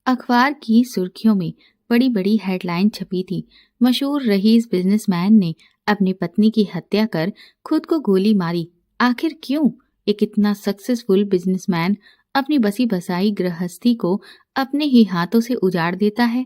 अखबार की सुर्खियों में बड़ी बड़ी हेडलाइन छपी थी। मशहूर रईस बिजनेसमैन ने अपनी पत्नी की हत्या कर खुद को गोली मारी। आखिर क्यों एक इतना सक्सेसफुल बिजनेसमैन अपनी बसी बसाई गृहस्थी को अपने ही हाथों से उजाड़ देता है?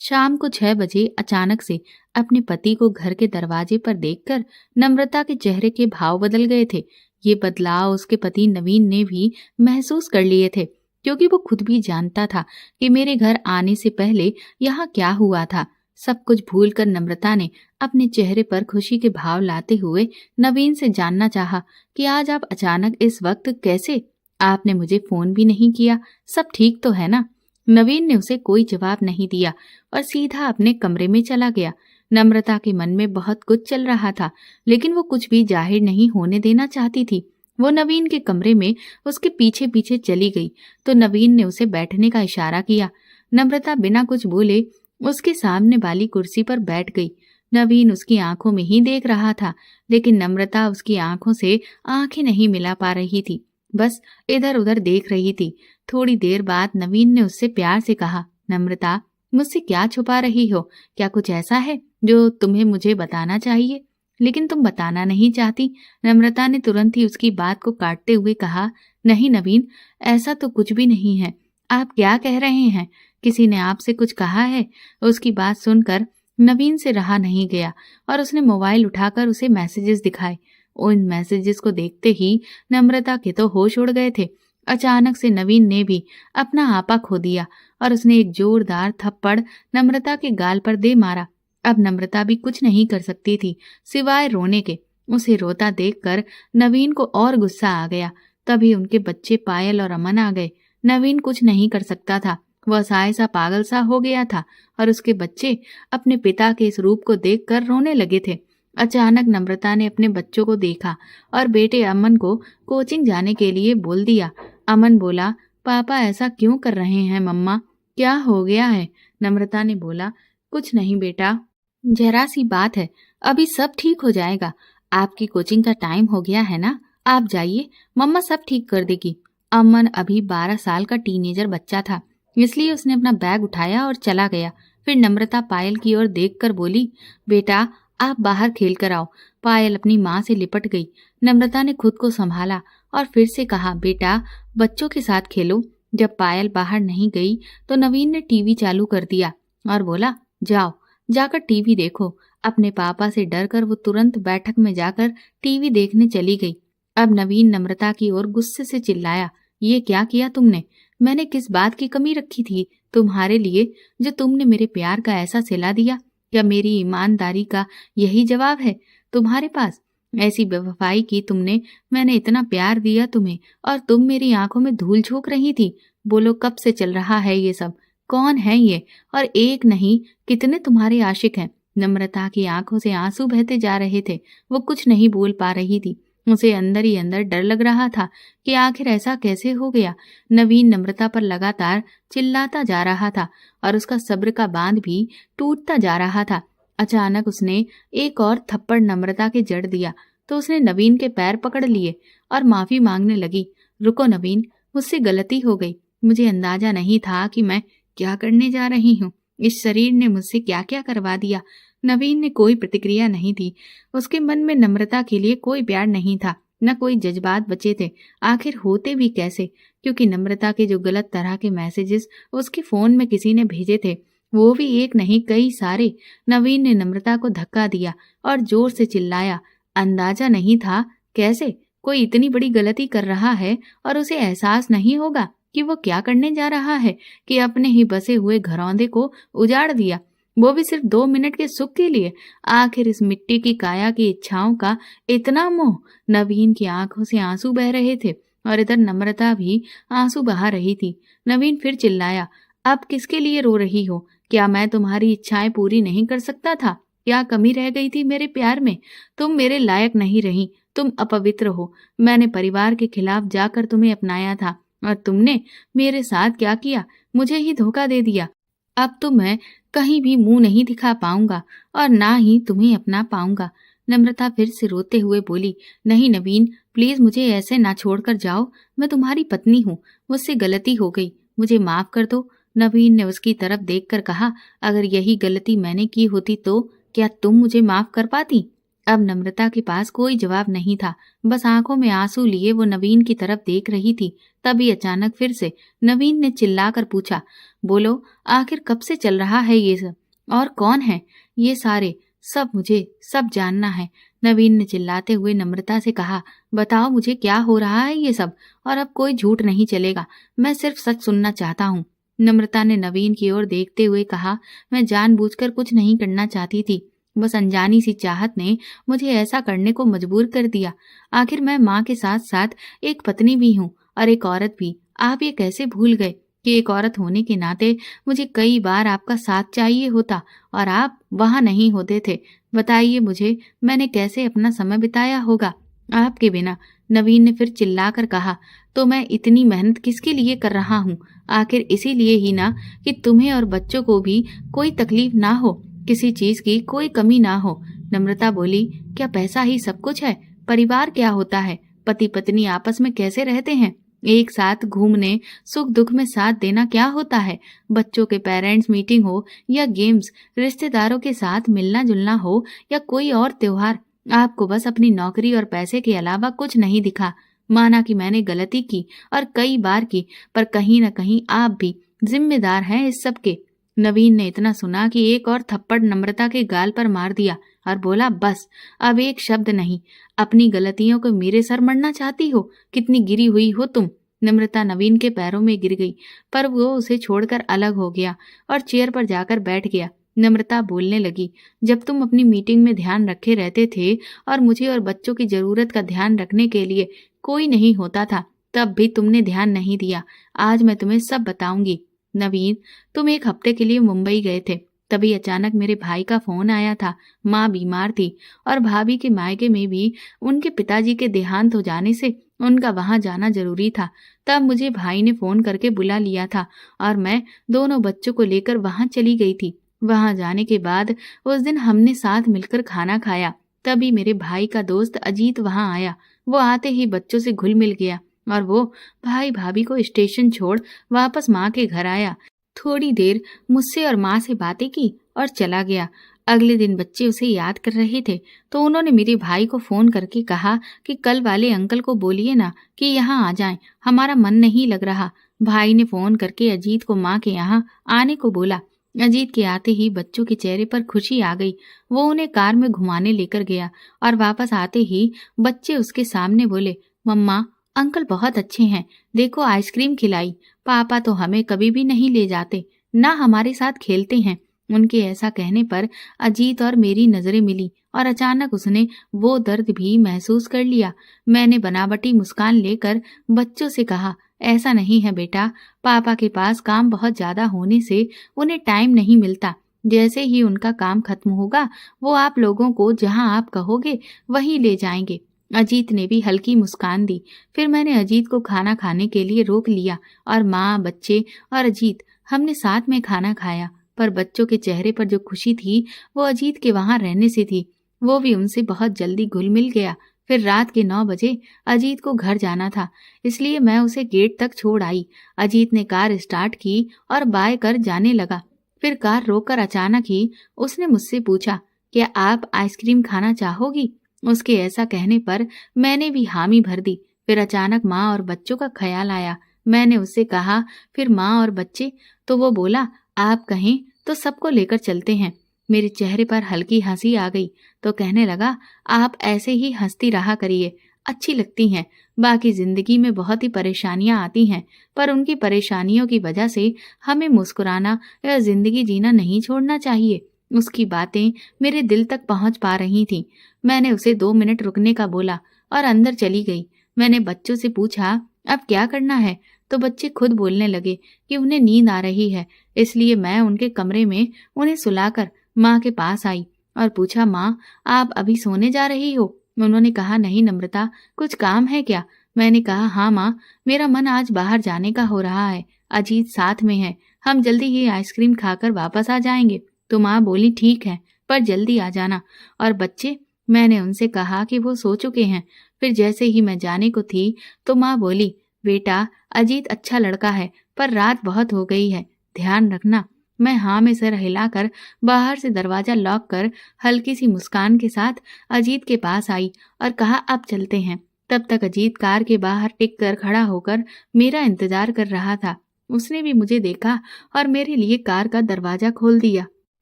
शाम को 6 बजे अचानक से अपने पति को घर के दरवाजे पर देखकर नम्रता के चेहरे के भाव बदल गए थे। ये बदलाव उसके पति नवीन ने भी महसूस कर लिए थे, क्योंकि वो खुद भी जानता था कि मेरे घर आने से पहले यहाँ क्या हुआ था। सब कुछ भूलकर नम्रता ने अपने चेहरे पर खुशी के भाव लाते हुए नवीन से जानना चाहा कि आज आप अचानक इस वक्त कैसे? आपने मुझे फोन भी नहीं किया, सब ठीक तो है ना? नवीन ने उसे कोई जवाब नहीं दिया और सीधा अपने कमरे में चला गया। नम्रता के मन में बहुत कुछ चल रहा था, लेकिन वो कुछ भी जाहिर नहीं होने देना चाहती थी। वो नवीन के कमरे में उसके पीछे पीछे चली गई तो नवीन ने उसे बैठने का इशारा किया। नम्रता बिना कुछ बोले उसके सामने वाली कुर्सी पर बैठ गई। नवीन उसकी आंखों में ही देख रहा था, लेकिन नम्रता उसकी आंखों से आंखें नहीं मिला पा रही थी, बस इधर उधर देख रही थी। थोड़ी देर बाद नवीन ने उससे प्यार से कहा, नम्रता, मुझसे क्या छुपा रही हो? क्या कुछ ऐसा है जो तुम्हें मुझे बताना चाहिए, लेकिन तुम बताना नहीं चाहती? नम्रता ने तुरंत ही उसकी बात को काटते हुए कहा, नहीं नवीन, ऐसा तो कुछ भी नहीं है। आप क्या कह रहे हैं? किसी ने आपसे कुछ कहा है? उसकी बात सुनकर नवीन से रहा नहीं गया और उसने मोबाइल उठाकर उसे मैसेजेस दिखाए। उन मैसेजेस को देखते ही नम्रता के तो होश उड़ गए थे। अचानक से नवीन ने भी अपना आपा खो दिया और उसने एक जोरदार थप्पड़ नम्रता के गाल पर दे मारा। अब नम्रता भी कुछ नहीं कर सकती थी सिवाय रोने के। उसे रोता देखकर नवीन को और गुस्सा आ गया। तभी उनके बच्चे पायल और अमन आ गए। नवीन कुछ नहीं कर सकता था, वह असहाय सा पागल सा हो गया था और उसके बच्चे अपने पिता के इस रूप को देखकर रोने लगे थे। अचानक नम्रता ने अपने बच्चों को देखा और बेटे अमन को कोचिंग जाने के लिए बोल दिया। अमन बोला, पापा ऐसा क्यों कर रहे हैं मम्मा, क्या हो गया है? नम्रता ने बोला, कुछ नहीं बेटा, जरा सी बात है, अभी सब ठीक हो जाएगा। आपकी कोचिंग का टाइम हो गया है ना, आप जाइए, मम्मा सब ठीक कर देगी। अमन अभी 12 साल का टीनेजर बच्चा था, इसलिए उसने अपना बैग उठाया और चला गया। फिर नम्रता पायल की ओर देखकर बोली, बेटा आप बाहर खेल कर आओ। पायल अपनी माँ से लिपट गई। नम्रता ने खुद को संभाला और फिर से कहा, बेटा बच्चों के साथ खेलो। जब पायल बाहर नहीं गई तो नवीन ने टीवी चालू कर दिया और बोला, जाओ जाकर टीवी देखो। अपने पापा से डरकर वो तुरंत बैठक में जाकर टीवी देखने चली गई। अब नवीन नम्रता की ओर गुस्से से चिल्लाया, ये क्या किया तुमने? मैंने किस बात की कमी रखी थी तुम्हारे लिए जो तुमने मेरे प्यार का ऐसा सिला दिया? क्या मेरी ईमानदारी का यही जवाब है तुम्हारे पास? ऐसी बेवफाई की तुमने, मैंने इतना प्यार दिया तुम्हें और तुम मेरी आंखों में धूल झोंक रही थी। बोलो कब से चल रहा है ये सब? कौन है ये? और एक नहीं कितने तुम्हारे आशिक हैं? नम्रता की आंखों से आंसू बहते जा रहे थे। वो कुछ नहीं बोल पा रही थी। उसे अंदर ही अंदर डर लग रहा था कि आखिर ऐसा कैसे हो गया। नवीन नम्रता पर लगातार चिल्लाता जा रहा था और उसका सब्र का बांध भी टूटता जा रहा था। अचानक उसने एक और थप्पड़ नम्रता के जड़ दिया तो उसने नवीन के पैर पकड़ लिए और माफी मांगने लगी। रुको नवीन, मुझसे गलती हो गई। मुझे अंदाजा नहीं था कि मैं क्या करने जा रही हूँ। इस शरीर ने मुझसे क्या क्या करवा दिया। नवीन ने कोई प्रतिक्रिया नहीं दी। उसके मन में नम्रता के लिए कोई प्यार नहीं था, न कोई जज्बात बचे थे। आखिर होते भी कैसे, क्योंकि नम्रता के जो गलत तरह के मैसेजेस उसके फोन में किसी ने भेजे थे, वो भी एक नहीं कई सारे। नवीन ने नम्रता को धक्का दिया और जोर से चिल्लाया, अंदाजा नहीं था? कैसे? कोई इतनी बड़ी गलती कर रहा है और उसे एहसास नहीं होगा कि वो क्या करने जा रहा है, कि अपने ही बसे हुए घरौंदे को उजाड़ दिया, वो भी सिर्फ 2 मिनट के सुख के लिए। आखिर इस मिट्टी की काया की इच्छाओं का इतना मोह। नवीन की आंखों से आंसू बह रहे थे और इधर नम्रता भी आंसू बहा रही थी। नवीन फिर चिल्लाया, अब किसके लिए रो रही हो? क्या मैं तुम्हारी इच्छाएं पूरी नहीं कर सकता था? क्या कमी रह गई थी मेरे प्यार में? तुम मेरे लायक नहीं रही, तुम अपवित्र हो। मैंने परिवार के खिलाफ जाकर तुम्हें अपनाया था और तुमने मेरे साथ क्या किया? मुझे ही धोखा दे दिया। अब तो मैं कहीं भी मुंह नहीं दिखा पाऊंगा और ना ही तुम्हें अपना पाऊंगा। नम्रता फिर से रोते हुए बोली, नहीं नवीन, प्लीज मुझे ऐसे ना छोड़कर जाओ। मैं तुम्हारी पत्नी हूँ, मुझसे गलती हो गई, मुझे माफ कर दो। नवीन ने उसकी तरफ देखकर कहा, अगर यही गलती मैंने की होती तो क्या तुम मुझे माफ कर पाती? अब नम्रता के पास कोई जवाब नहीं था, बस आंखों में आंसू लिए वो नवीन की तरफ देख रही थी। तभी अचानक फिर से नवीन ने चिल्लाकर पूछा, बोलो, आखिर कब से चल रहा है ये सब, और कौन है ये सारे? सब मुझे सब जानना है। नवीन ने चिल्लाते हुए नम्रता से कहा, बताओ मुझे क्या हो रहा है ये सब, और अब कोई झूठ नहीं चलेगा, मैं सिर्फ सच सुनना चाहता हूँ। नम्रता ने नवीन की ओर देखते हुए कहा, मैं जानबूझकर कुछ नहीं करना चाहती थी, बस अनजानी सी चाहत ने मुझे ऐसा करने को मजबूर कर दिया। आखिर मैं माँ के साथ साथ एक पत्नी भी हूँ और एक औरत भी। आप ये कैसे भूल गए कि एक औरत होने के नाते मुझे कई बार आपका साथ चाहिए होता और आप वहां नहीं होते थे। बताइए मुझे, मैंने कैसे अपना समय बिताया होगा आपके बिना? नवीन ने फिर चिल्लाकर कहा, तो मैं इतनी मेहनत किसके लिए कर रहा हूँ? आखिर इसीलिए ही ना कि तुम्हें और बच्चों को भी कोई तकलीफ ना हो, किसी चीज की कोई कमी ना हो। नम्रता बोली, क्या पैसा ही सब कुछ है? परिवार क्या होता है? पति पत्नी आपस में कैसे रहते हैं? एक साथ घूमने, सुख दुख में साथ देना क्या होता है? बच्चों के पेरेंट्स मीटिंग हो या गेम्स, रिश्तेदारों के साथ मिलना जुलना हो या कोई और त्योहार, आपको बस अपनी नौकरी और पैसे के अलावा कुछ नहीं दिखा। माना कि मैंने गलती की और कई बार की, पर कहीं न कहीं आप भी जिम्मेदार हैं इस सब के। नवीन ने इतना सुना कि एक और थप्पड़ नम्रता के गाल पर मार दिया और बोला, बस अब एक शब्द नहीं। अपनी गलतियों को मेरे सर मढ़ना चाहती हो? कितनी गिरी हुई हो तुम? नम्रता नवीन के पैरों में गिर गई, पर वो उसे छोड़कर अलग हो गया और चेयर पर जाकर बैठ गया। नम्रता बोलने लगी, जब तुम अपनी मीटिंग में ध्यान रखे रहते थे और मुझे और बच्चों की जरूरत का ध्यान रखने के लिए कोई नहीं होता था, तब भी तुमने ध्यान नहीं दिया। आज मैं तुम्हें सब बताऊंगी। नवीन, तुम एक हफ्ते के लिए मुंबई गए थे, तभी अचानक मेरे भाई का फोन आया था। माँ बीमार थी और भाभी के मायके में भी उनके पिताजी के देहांत हो जाने से उनका वहां जाना जरूरी था। तब मुझे भाई ने फोन करके बुला लिया था और मैं दोनों बच्चों को लेकर वहां चली गई थी। वहां जाने के बाद उस दिन हमने साथ मिलकर खाना खाया। तभी मेरे भाई का दोस्त अजीत वहां आया। वो आते ही बच्चों से घुल मिल गया और वो भाई भाभी को स्टेशन छोड़ वापस माँ के घर आया। थोड़ी देर मुझसे और माँ से बातें की और चला गया। अगले दिन बच्चे उसे याद कर रहे थे तो उन्होंने मेरे भाई को फोन करके कहा कि कल वाले अंकल को बोलिए ना कि यहाँ आ जाएं, हमारा मन नहीं लग रहा। भाई ने फोन करके अजीत को माँ के यहाँ आने को बोला। अजीत के आते ही बच्चों के चेहरे पर खुशी आ गई। वो उन्हें कार में घुमाने लेकर गया और वापस आते ही बच्चे उसके सामने बोले, मम्मा, अंकल बहुत अच्छे हैं, देखो आइसक्रीम खिलाई। पापा तो हमें कभी भी नहीं ले जाते, ना हमारे साथ खेलते हैं। उनके ऐसा कहने पर अजीत और मेरी नजरें मिली और अचानक उसने वो दर्द भी महसूस कर लिया। मैंने बनावटी मुस्कान लेकर बच्चों से कहा, ऐसा नहीं है बेटा, पापा के पास काम बहुत ज्यादा होने से उन्हें टाइम नहीं मिलता। जैसे ही उनका काम खत्म होगा वो आप लोगों को जहां आप कहोगे वहीं ले जाएंगे। अजीत ने भी हल्की मुस्कान दी। फिर मैंने अजीत को खाना खाने के लिए रोक लिया और माँ, बच्चे और अजीत हमने साथ में खाना खाया। पर बच्चों के चेहरे पर जो खुशी थी वो अजीत के वहां रहने से थी। वो भी उनसे बहुत जल्दी घुल मिल गया। फिर रात के 9 बजे अजीत को घर जाना था, इसलिए मैं उसे गेट तक छोड़ आई। अजीत ने कार स्टार्ट की और बाय कर जाने लगा। फिर कार रोककर अचानक ही उसने मुझसे पूछा, क्या आप आइसक्रीम खाना चाहोगी? उसके ऐसा कहने पर मैंने भी हामी भर दी। फिर अचानक माँ और बच्चों का ख्याल आया। मैंने उससे कहा, फिर माँ और बच्चे? तो वो बोला, आप कहें तो सबको लेकर चलते हैं। मेरे चेहरे पर हल्की हंसी आ गई तो कहने लगा, आप ऐसे ही हंसती रहा करिए, अच्छी लगती हैं। बाकी जिंदगी में बहुत ही परेशानियां आती हैं, पर उनकी परेशानियों की वजह से हमें मुस्कुराना या जिंदगी जीना नहीं छोड़ना चाहिए। उसकी बातें मेरे दिल तक पहुंच पा रही थीं। मैंने उसे 2 मिनट रुकने का बोला और अंदर चली गई। मैंने बच्चों से पूछा, अब क्या करना है? तो बच्चे खुद बोलने लगे कि उन्हें नींद आ रही है, इसलिए मैं उनके कमरे में उन्हें सुलाकर माँ के पास आई और पूछा, माँ, आप अभी सोने जा रही हो? उन्होंने कहा, नहीं नम्रता, कुछ काम है क्या? मैंने कहा, हाँ माँ, मेरा मन आज बाहर जाने का हो रहा है, अजीत साथ में है, हम जल्दी ही आइसक्रीम खाकर वापस आ जाएंगे। तो माँ बोली, ठीक है, पर जल्दी आ जाना। और बच्चे? मैंने उनसे कहा कि वो सो चुके हैं। फिर जैसे ही मैं जाने को थी तो माँ बोली, बेटा, अजीत अच्छा लड़का है, पर रात बहुत हो गई है, ध्यान रखना। मैं हाँ में सिर हिलाकर बाहर से दरवाजा लॉक कर हल्की सी मुस्कान के साथ अजीत के पास आई और कहा, अब चलते हैं। तब तक अजीत कार के बाहर टिक कर खड़ा होकर मेरा इंतजार कर रहा था। उसने भी मुझे देखा और मेरे लिए कार का दरवाजा खोल दिया।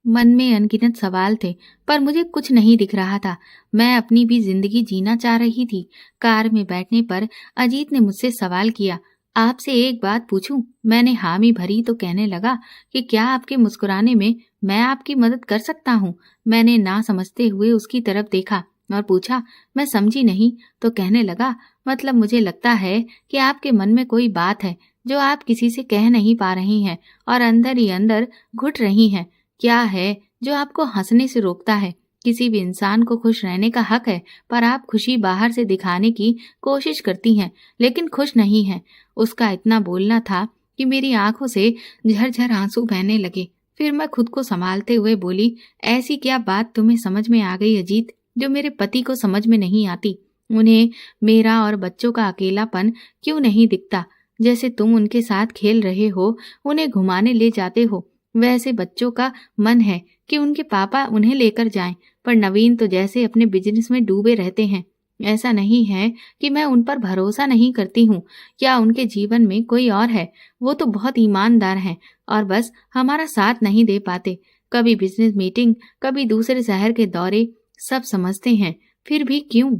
मन में अनगिनत सवाल थे, पर मुझे कुछ नहीं दिख रहा था। मैं अपनी भी जिंदगी जीना चाह रही थी। कार में बैठने पर अजीत ने मुझसे सवाल किया, आपसे एक बात पूछूं? मैंने हामी भरी तो कहने लगा कि क्या आपके मुस्कुराने में मैं आपकी मदद कर सकता हूँ? मैंने ना समझते हुए उसकी तरफ देखा और पूछा, मैं समझी नहीं। तो कहने लगा, मतलब मुझे लगता है कि आपके मन में कोई बात है जो आप किसी से कह नहीं पा रही हैं और अंदर ही अंदर घुट रही हैं। क्या है जो आपको हंसने से रोकता है? किसी भी इंसान को खुश रहने का हक है, पर आप खुशी बाहर से दिखाने की कोशिश करती हैं, लेकिन खुश नहीं हैं। उसका इतना बोलना था कि मेरी आंखों से झरझर आंसू बहने लगे। फिर मैं खुद को संभालते हुए बोली, ऐसी क्या बात तुम्हें समझ में आ गई अजीत, जो मेरे पति को समझ में नहीं आती? उन्हें मेरा और बच्चों का अकेलापन क्यों नहीं दिखता? जैसे तुम उनके साथ खेल रहे हो, उन्हें घुमाने ले जाते हो, वैसे बच्चों का मन है कि उनके पापा उन्हें लेकर जाएं, पर नवीन तो जैसे अपने बिजनेस में डूबे रहते हैं। ऐसा नहीं है कि मैं उन पर भरोसा नहीं करती हूँ या उनके जीवन में कोई और है। वो तो बहुत ईमानदार हैं और बस हमारा साथ नहीं दे पाते। कभी बिजनेस मीटिंग, कभी दूसरे शहर के दौरे, सब समझते हैं, फिर भी क्यों?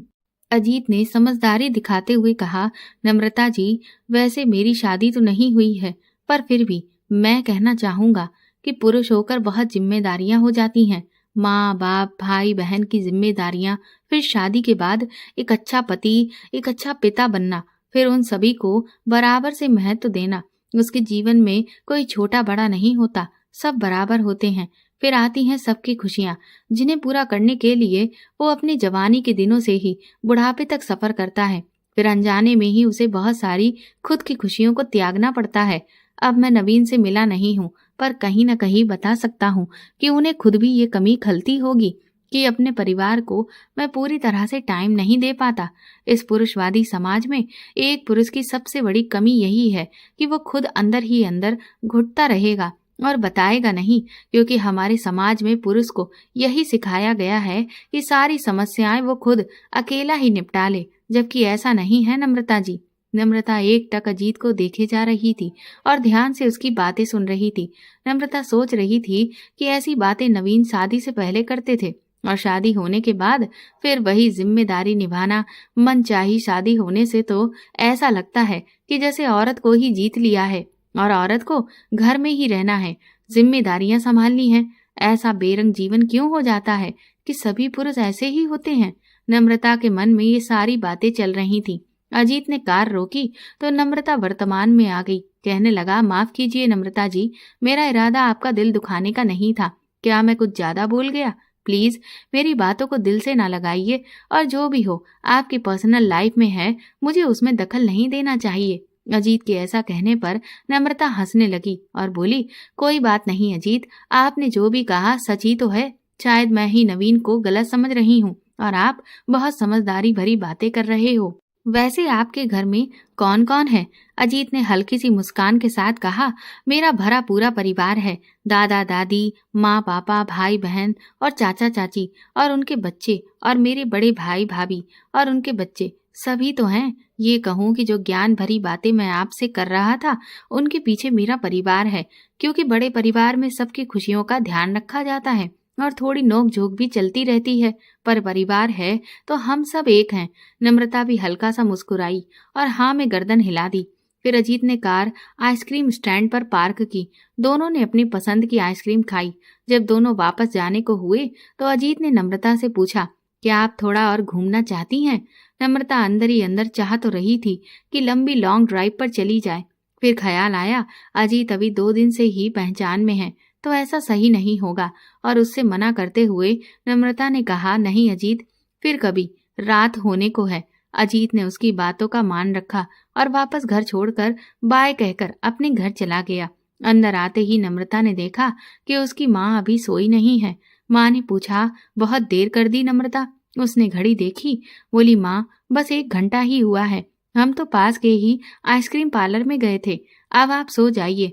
अजीत ने समझदारी दिखाते हुए कहा, नम्रता जी, वैसे मेरी शादी तो नहीं हुई है, पर फिर भी मैं कहना चाहूंगा कि पुरुष होकर बहुत जिम्मेदारियां हो जाती हैं। माँ बाप, भाई बहन की जिम्मेदारियां, फिर शादी के बाद एक अच्छा पति, एक अच्छा पिता बनना, फिर उन सभी को बराबर से महत्व देना। उसके जीवन में कोई छोटा बड़ा नहीं होता, सब बराबर होते हैं। फिर आती हैं सबकी खुशियां, जिन्हें पूरा करने के लिए वो अपनी जवानी के दिनों से ही बुढ़ापे तक सफर करता है। फिर अनजाने में ही उसे बहुत सारी खुद की खुशियों को त्यागना पड़ता है। अब मैं नवीन से मिला नहीं हूँ, पर कहीं न कहीं बता सकता हूँ कि उन्हें खुद भी ये कमी खलती होगी कि अपने परिवार को मैं पूरी तरह से टाइम नहीं दे पाता। इस पुरुषवादी समाज में एक पुरुष की सबसे बड़ी कमी यही है कि वो खुद अंदर ही अंदर घुटता रहेगा और बताएगा नहीं, क्योंकि हमारे समाज में पुरुष को यही सिखाया गया है कि सारी समस्याएं वो खुद अकेला ही निपटा ले, जबकि ऐसा नहीं है नम्रता जी। नम्रता एकटक अजीत को देखे जा रही थी और ध्यान से उसकी बातें सुन रही थी। नम्रता सोच रही थी कि ऐसी बातें नवीन शादी से पहले करते थे और शादी होने के बाद फिर वही जिम्मेदारी निभाना। मनचाही शादी होने से तो ऐसा लगता है कि जैसे औरत को ही जीत लिया है और औरत को घर में ही रहना है, जिम्मेदारियां संभालनी है। ऐसा बेरंग जीवन क्यों हो जाता है कि सभी पुरुष ऐसे ही होते हैं? नम्रता के मन में ये सारी बातें चल रही थी। अजीत ने कार रोकी तो नम्रता वर्तमान में आ गई। कहने लगा, माफ कीजिए नम्रता जी, मेरा इरादा आपका दिल दुखाने का नहीं था। क्या मैं कुछ ज्यादा बोल गया? प्लीज मेरी बातों को दिल से ना लगाइए, और जो भी हो आपकी पर्सनल लाइफ में है, मुझे उसमें दखल नहीं देना चाहिए। अजीत के ऐसा कहने पर नम्रता हंसने लगी और बोली, कोई बात नहीं अजीत, आपने जो भी कहा सच ही तो है। शायद मैं ही नवीन को गलत समझ रही हूँ और आप बहुत समझदारी भरी बातें कर रहे हो। वैसे आपके घर में कौन कौन है? अजीत ने हल्की सी मुस्कान के साथ कहा, मेरा भरा पूरा परिवार है। दादा दादी, माँ पापा, भाई बहन और चाचा चाची और उनके बच्चे, और मेरे बड़े भाई भाभी और उनके बच्चे, सभी तो हैं। ये कहूँ कि जो ज्ञान भरी बातें मैं आपसे कर रहा था, उनके पीछे मेरा परिवार है, क्योंकि बड़े परिवार में सबकी खुशियों का ध्यान रखा जाता है और थोड़ी नोक झोंक भी चलती रहती है, पर परिवार है तो हम सब एक हैं। नम्रता भी हल्का सा मुस्कुराई और हाँ में गर्दन हिला दी। फिर अजीत ने कार आइसक्रीम स्टैंड पर पार्क की। दोनों ने अपनी पसंद की आइसक्रीम खाई। जब दोनों वापस जाने को हुए तो अजीत ने नम्रता से पूछा, क्या आप थोड़ा और घूमना चाहती हैं? नम्रता अंदर ही अंदर चाह तो रही थी कि लंबी लॉन्ग ड्राइव पर चली जाए। फिर ख्याल आया, अजीत अभी 2 दिन से ही पहचान में है, तो ऐसा सही नहीं होगा, और उससे मना करते हुए नम्रता ने कहा, नहीं अजीत, फिर कभी, रात होने को है। अजीत ने उसकी बातों का मान रखा और वापस घर छोड़कर बाय कहकर अपने घर चला गया। अंदर आते ही नम्रता ने देखा कि उसकी माँ अभी सोई नहीं है। माँ ने पूछा, बहुत देर कर दी नम्रता? उसने घड़ी देखी, बोली, माँ बस 1 घंटा ही हुआ है, हम तो पास के ही आइसक्रीम पार्लर में गए थे, अब आप सो जाइए।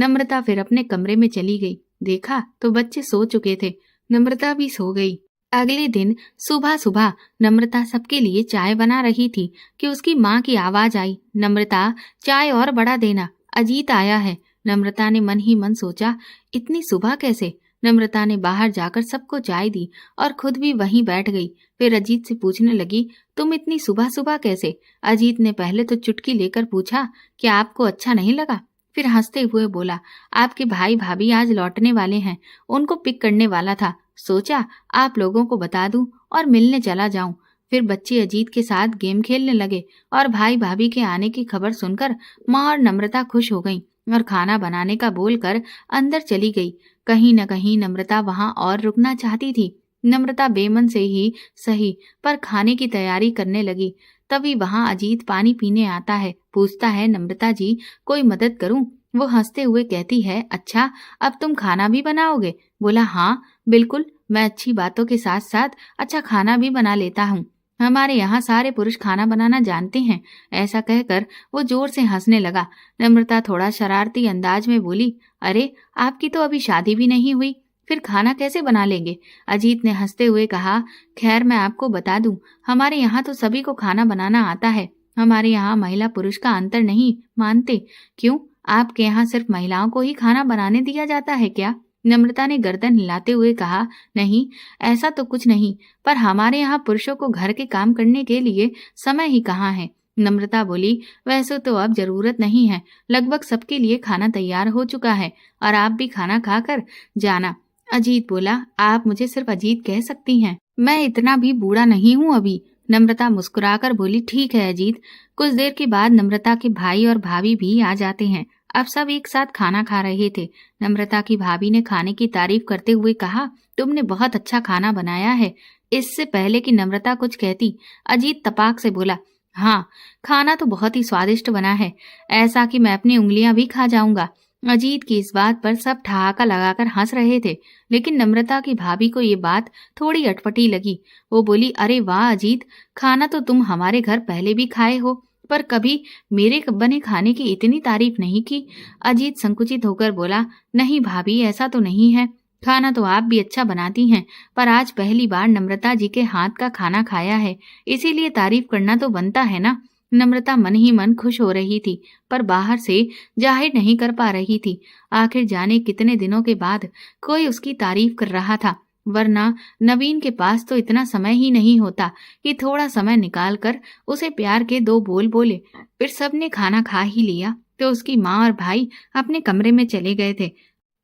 नम्रता फिर अपने कमरे में चली गई। देखा तो बच्चे सो चुके थे, नम्रता भी सो गई। अगले दिन सुबह सुबह नम्रता सबके लिए चाय बना रही थी कि उसकी माँ की आवाज आई, नम्रता चाय और बड़ा देना, अजीत आया है। नम्रता ने मन ही मन सोचा, इतनी सुबह कैसे? नम्रता ने बाहर जाकर सबको चाय दी और खुद भी वहीं बैठ गई। फिर अजीत से पूछने लगी, तुम इतनी सुबह सुबह कैसे? अजीत ने पहले तो चुटकी लेकर पूछा, क्या आपको अच्छा नहीं लगा? फिर हंसते हुए बोला, आपके भाई भाभी आज लौटने वाले हैं, उनको पिक करने वाला था, सोचा आप लोगों को बता दूं और मिलने चला जाऊं। फिर बच्चे अजीत के साथ गेम खेलने लगे और भाई भाभी के आने की खबर सुनकर माँ और नम्रता खुश हो गईं और खाना बनाने का बोलकर अंदर चली गई। कहीं न कहीं नम्रता वहां और रुकना चाहती थी। नम्रता बेमन से ही सही पर खाने की तैयारी करने लगी। तभी वहां अजीत पानी पीने आता है, पूछता है, नम्रता जी कोई मदद करूं? वो हंसते हुए कहती है, अच्छा अब तुम खाना भी बनाओगे? बोला, हाँ बिल्कुल, मैं अच्छी बातों के साथ साथ अच्छा खाना भी बना लेता हूँ। हमारे यहाँ सारे पुरुष खाना बनाना जानते हैं। ऐसा कहकर वो जोर से हंसने लगा। नम्रता थोड़ा शरारती अंदाज में बोली, अरे आपकी तो अभी शादी भी नहीं हुई, फिर खाना कैसे बना लेंगे? अजीत ने हंसते हुए कहा, खैर मैं आपको बता दूं, हमारे यहाँ तो सभी को खाना बनाना आता है। हमारे यहाँ महिला पुरुष का अंतर नहीं मानते। क्यों, आपके यहाँ सिर्फ महिलाओं को ही खाना बनाने दिया जाता है क्या? नम्रता ने गर्दन हिलाते हुए कहा, नहीं ऐसा तो कुछ नहीं, पर हमारे यहाँ पुरुषों को घर के काम करने के लिए समय ही कहाँ है। नम्रता बोली, वैसे तो अब जरूरत नहीं है, लगभग सबके लिए खाना तैयार हो चुका है और आप भी खाना खाकर जाना। अजीत बोला, आप मुझे सिर्फ अजीत कह सकती हैं, मैं इतना भी बूढ़ा नहीं हूँ अभी। नम्रता मुस्कुराकर बोली, ठीक है अजीत। कुछ देर के बाद नम्रता के भाई और भाभी भी आ जाते हैं। अब सब एक साथ खाना खा रहे थे। नम्रता की भाभी ने खाने की तारीफ करते हुए कहा, तुमने बहुत अच्छा खाना बनाया है। इससे पहले कि नम्रता कुछ कहती, अजीत तपाक से बोला, हाँ खाना तो बहुत ही स्वादिष्ट बना है, ऐसा कि मैं अपनी उंगलियां भी खा जाऊंगा। अजीत की इस बात पर सब ठहाका लगाकर हंस रहे थे, लेकिन नम्रता की भाभी को ये बात थोड़ी अटपटी लगी। वो बोली, अरे वाह अजीत, खाना तो तुम हमारे घर पहले भी खाए हो, पर कभी मेरे बने खाने की इतनी तारीफ नहीं की। अजीत संकुचित होकर बोला, नहीं भाभी ऐसा तो नहीं है, खाना तो आप भी अच्छा बनाती हैं, पर आज पहली बार नम्रता जी के हाथ का खाना खाया है, इसीलिए तारीफ करना तो बनता है ना। नम्रता मन ही मन खुश हो रही थी, पर बाहर से जाहिर नहीं कर पा रही थी। आखिर जाने कितने दिनों के बाद कोई उसकी तारीफ कर रहा था, वरना नवीन के पास तो इतना समय ही नहीं होता कि थोड़ा समय निकाल कर उसे प्यार के दो बोल बोले। फिर सबने खाना खा ही लिया तो उसकी माँ और भाई अपने कमरे में चले गए थे।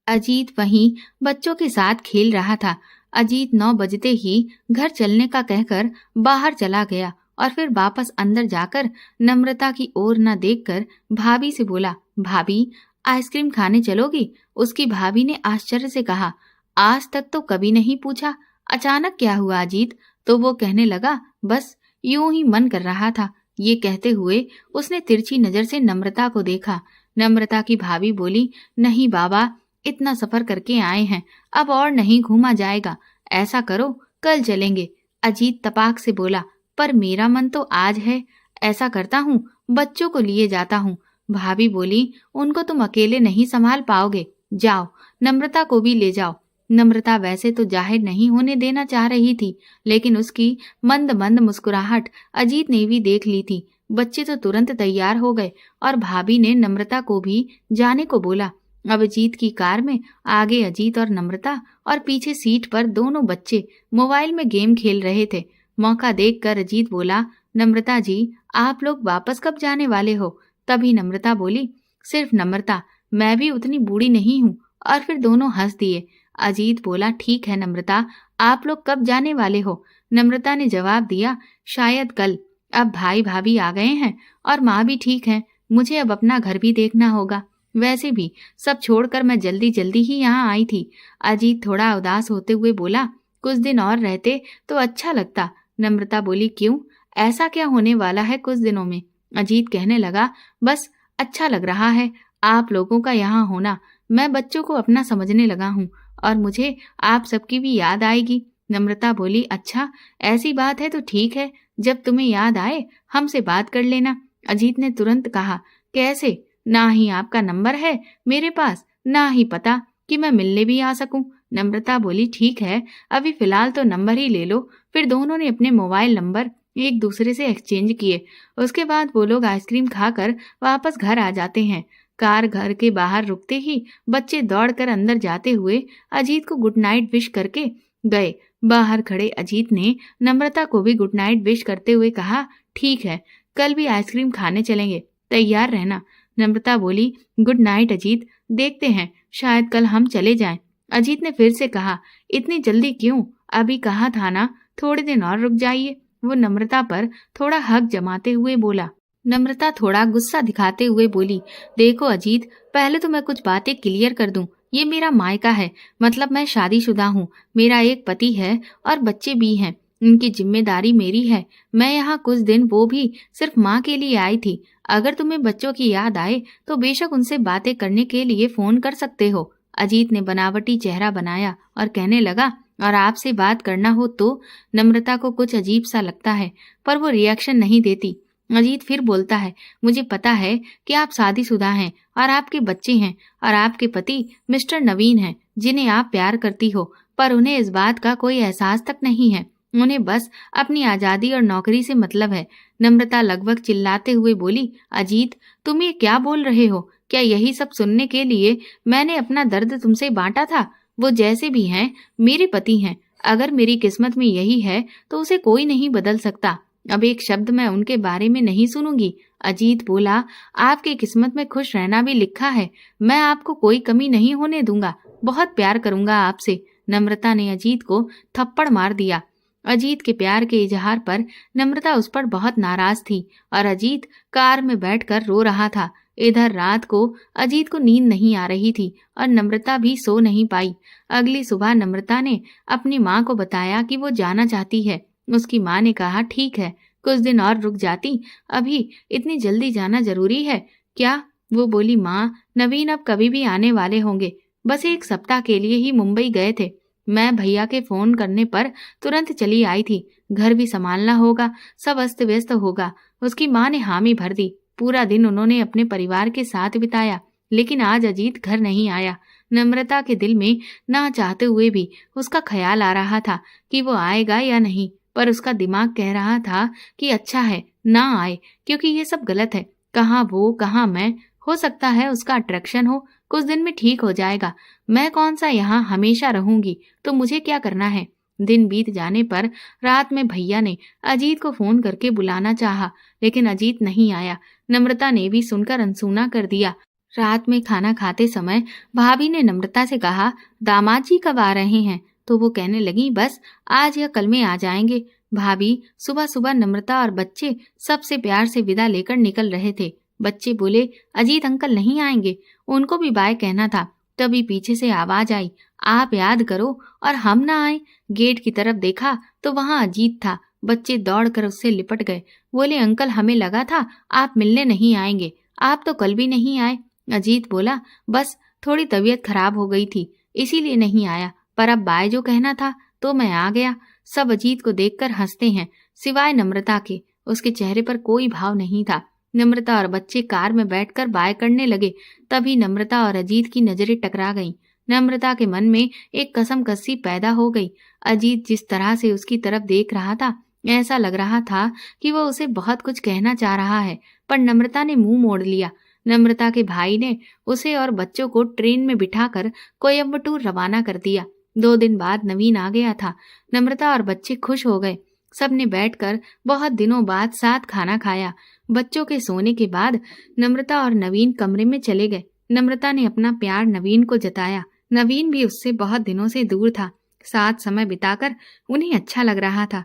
अजीत वहीं बच्चों के साथ खेल रहा था। अजीत 9 बजते ही घर चलने का कहकर बाहर चला गया और फिर वापस अंदर जाकर नम्रता की ओर न देखकर भाभी से बोला, भाभी आइसक्रीम खाने चलोगी? उसकी भाभी ने आश्चर्य से कहा, आज तक तो कभी नहीं पूछा, अचानक क्या हुआ अजीत? तो वो कहने लगा, बस यूं ही मन कर रहा था। ये कहते हुए उसने तिरछी नजर से नम्रता को देखा। नम्रता की भाभी बोली, नहीं बाबा, इतना सफर करके आए हैं, अब और नहीं घूमा जाएगा, ऐसा करो कल चलेंगे। अजीत तपाक से बोला, पर मेरा मन तो आज है, ऐसा करता हूँ बच्चों को लिए जाता हूँ। भाभी बोली, उनको तुम अकेले नहीं संभाल पाओगे, जाओ नम्रता को भी ले जाओ। नम्रता वैसे तो जाहिर नहीं होने देना चाह रही थी, लेकिन उसकी मंद मंद मुस्कुराहट अजीत ने भी देख ली थी। बच्चे तो तुरंत तैयार हो गए और भाभी ने नम्रता को भी जाने को बोला। अब अजीत की कार में आगे अजीत और नम्रता और पीछे सीट पर दोनों बच्चे मोबाइल में गेम खेल रहे थे। मौका देखकर अजीत बोला, नम्रता जी आप लोग वापस कब जाने वाले हो? तभी नम्रता बोली, सिर्फ नम्रता, मैं भी उतनी बूढ़ी नहीं हूँ। और फिर दोनों हंस दिए। अजीत बोला, ठीक है नम्रता, आप लोग कब जाने वाले हो? नम्रता ने जवाब दिया, शायद कल। अब भाई भाभी आ गए हैं और माँ भी ठीक है, मुझे अब अपना घर भी देखना होगा। वैसे भी सब छोड़कर मैं जल्दी जल्दी ही यहाँ आई थी। अजीत थोड़ा उदास होते हुए बोला, कुछ दिन और रहते तो अच्छा लगता। नम्रता बोली, क्यों, ऐसा क्या होने वाला है कुछ दिनों में? अजीत कहने लगा, बस अच्छा लग रहा है आप लोगों का यहाँ होना। मैं बच्चों को अपना समझने लगा हूँ और मुझे आप सबकी भी याद आएगी। नम्रता बोली, अच्छा ऐसी बात है तो ठीक है, जब तुम्हें याद आए हमसे बात कर लेना। अजीत ने तुरंत कहा, कैसे? ना ही आपका नंबर है मेरे पास, ना ही पता कि मैं मिलने भी आ सकूं। नम्रता बोली, ठीक है, अभी फिलहाल तो नंबर ही ले लो। फिर दोनों ने अपने मोबाइल नंबर एक दूसरे से एक्सचेंज किए। उसके बाद वो लोग आइसक्रीम खाकर वापस घर आ जाते हैं। कार घर के बाहर रुकते ही बच्चे दौड़कर अंदर जाते हुए अजीत को गुड नाइट विश करके गए। बाहर खड़े अजीत ने नम्रता को भी गुड नाइट विश करते हुए कहा, ठीक है, कल भी आइसक्रीम खाने चलेंगे, तैयार रहना। नम्रता बोली, गुड नाइट अजीत, देखते हैं, शायद कल हम चले जाएं। अजीत ने फिर से कहा, इतनी जल्दी क्यों? अभी कहा था ना, थोड़े दिन और रुक जाइए। वो नम्रता पर थोड़ा हक जमाते हुए बोला। नम्रता थोड़ा गुस्सा दिखाते हुए बोली, देखो अजीत, पहले तो मैं कुछ बातें क्लियर कर दूं। ये मेरा मायका है, मतलब मैं शादीशुदा हूँ। मेरा एक पति है और बच्चे भी हैं। उनकी जिम्मेदारी मेरी है। मैं यहाँ कुछ दिन, वो भी सिर्फ माँ के लिए आई थी। अगर तुम्हें बच्चों की याद आए तो बेशक उनसे बातें करने के लिए फोन कर सकते हो। अजीत ने बनावटी चेहरा बनाया और कहने लगा, और आपसे बात करना हो तो? नम्रता को कुछ अजीब सा लगता है, पर वो रिएक्शन नहीं देती। अजीत फिर बोलता है, मुझे पता है कि आप शादीशुदा हैं और आपके बच्चे हैं और आपके पति मिस्टर नवीन हैं, जिन्हें आप प्यार करती हो, पर उन्हें इस बात का कोई एहसास तक नहीं है। उन्हें बस अपनी आजादी और नौकरी से मतलब है। नम्रता लगभग चिल्लाते हुए बोली, अजीत, तुम ये क्या बोल रहे हो? क्या यही सब सुनने के लिए मैंने अपना दर्द तुमसे बांटा था? वो जैसे भी हैं, मेरे पति हैं। अगर मेरी किस्मत में यही है तो उसे कोई नहीं बदल सकता। अब एक शब्द मैं उनके बारे में नहीं सुनूंगी। अजीत बोला, आपकी किस्मत में खुश रहना भी लिखा है। मैं आपको कोई कमी नहीं होने दूंगा। बहुत प्यार करूंगा आपसे। नम्रता ने अजीत को थप्पड़ मार दिया। अजीत के प्यार के इजहार पर नम्रता उस पर बहुत नाराज थी और अजीत कार में बैठकर रो रहा था। इधर रात को अजीत को नींद नहीं आ रही थी और नम्रता भी सो नहीं पाई। अगली सुबह नम्रता ने अपनी माँ को बताया कि वो जाना चाहती है। उसकी माँ ने कहा, ठीक है, कुछ दिन और रुक जाती, अभी इतनी जल्दी जाना जरूरी है क्या? वो बोली, माँ, नवीन अब कभी भी आने वाले होंगे। बस एक सप्ताह के लिए ही मुंबई गए थे। मैं भैया के फोन करने पर तुरंत चली आई थी। घर भी संभालना होगा, सब अस्त व्यस्त होगा। उसकी माँ ने हामी भर दी। पूरा दिन उन्होंने अपने परिवार के साथ बिताया, लेकिन आज अजीत घर नहीं आया। नम्रता के दिल में ना चाहते हुए भी उसका ख्याल आ रहा था कि वो आएगा या नहीं, पर उसका दिमाग कह रहा था कि अच्छा है ना आए, क्योंकि ये सब गलत है। कहाँ वो, कहाँ मैं। हो सकता है उसका अट्रैक्शन हो, कुछ दिन में ठीक हो जाएगा। मैं कौन सा यहाँ हमेशा रहूंगी, तो मुझे क्या करना है। दिन बीत जाने पर रात में भैया ने अजीत को फोन करके बुलाना चाहा, लेकिन अजीत नहीं आया। नम्रता ने भी सुनकर अनसुना कर दिया। रात में खाना खाते समय भाभी ने नम्रता से कहा, दामाद जी कब आ रहे हैं? तो वो कहने लगी, बस आज या कल में आ जाएंगे। भाभी सुबह सुबह नम्रता और बच्चे सबसे प्यार से विदा लेकर निकल रहे थे। बच्चे बोले, अजीत अंकल नहीं आएंगे, उनको भी बाय कहना था। तभी पीछे से आवाज आई, आप याद करो और हम ना आए। गेट की तरफ देखा तो वहां अजीत था। बच्चे दौड़कर उससे लिपट गए। बोले, अंकल, हमें लगा था आप मिलने नहीं आएंगे, आप तो कल भी नहीं आए। अजीत बोला, बस थोड़ी तबीयत खराब हो गई थी, इसीलिए नहीं आया, पर अब बाय जो कहना था तो मैं आ गया। सब अजीत को देखकर हंसते हैं, सिवाय नम्रता के। उसके चेहरे पर कोई भाव नहीं था। नम्रता और बच्चे कार में बैठकर बाय करने लगे। तभी नम्रता और अजीत की नजरें टकरा गईं। नम्रता के मन में एक कसम कसी पैदा हो गई। अजीत जिस तरह से उसकी तरफ देख रहा था, ऐसा लग रहा था कि वो उसे बहुत कुछ कहना चाह रहा है, पर नम्रता ने मुंह मोड़ लिया। नम्रता के भाई ने उसे और बच्चों को ट्रेन में बिठाकर कोयम्बटूर रवाना कर दिया। 2 दिन बाद नवीन आ गया था। नम्रता और बच्चे खुश हो गए। सबने बैठकर बहुत दिनों बाद साथ खाना खाया। बच्चों के सोने के बाद नम्रता और नवीन कमरे में चले गए। नम्रता ने अपना प्यार नवीन को जताया। नवीन भी उससे बहुत दिनों से दूर था। साथ समय बिताकर उन्हें अच्छा लग रहा था।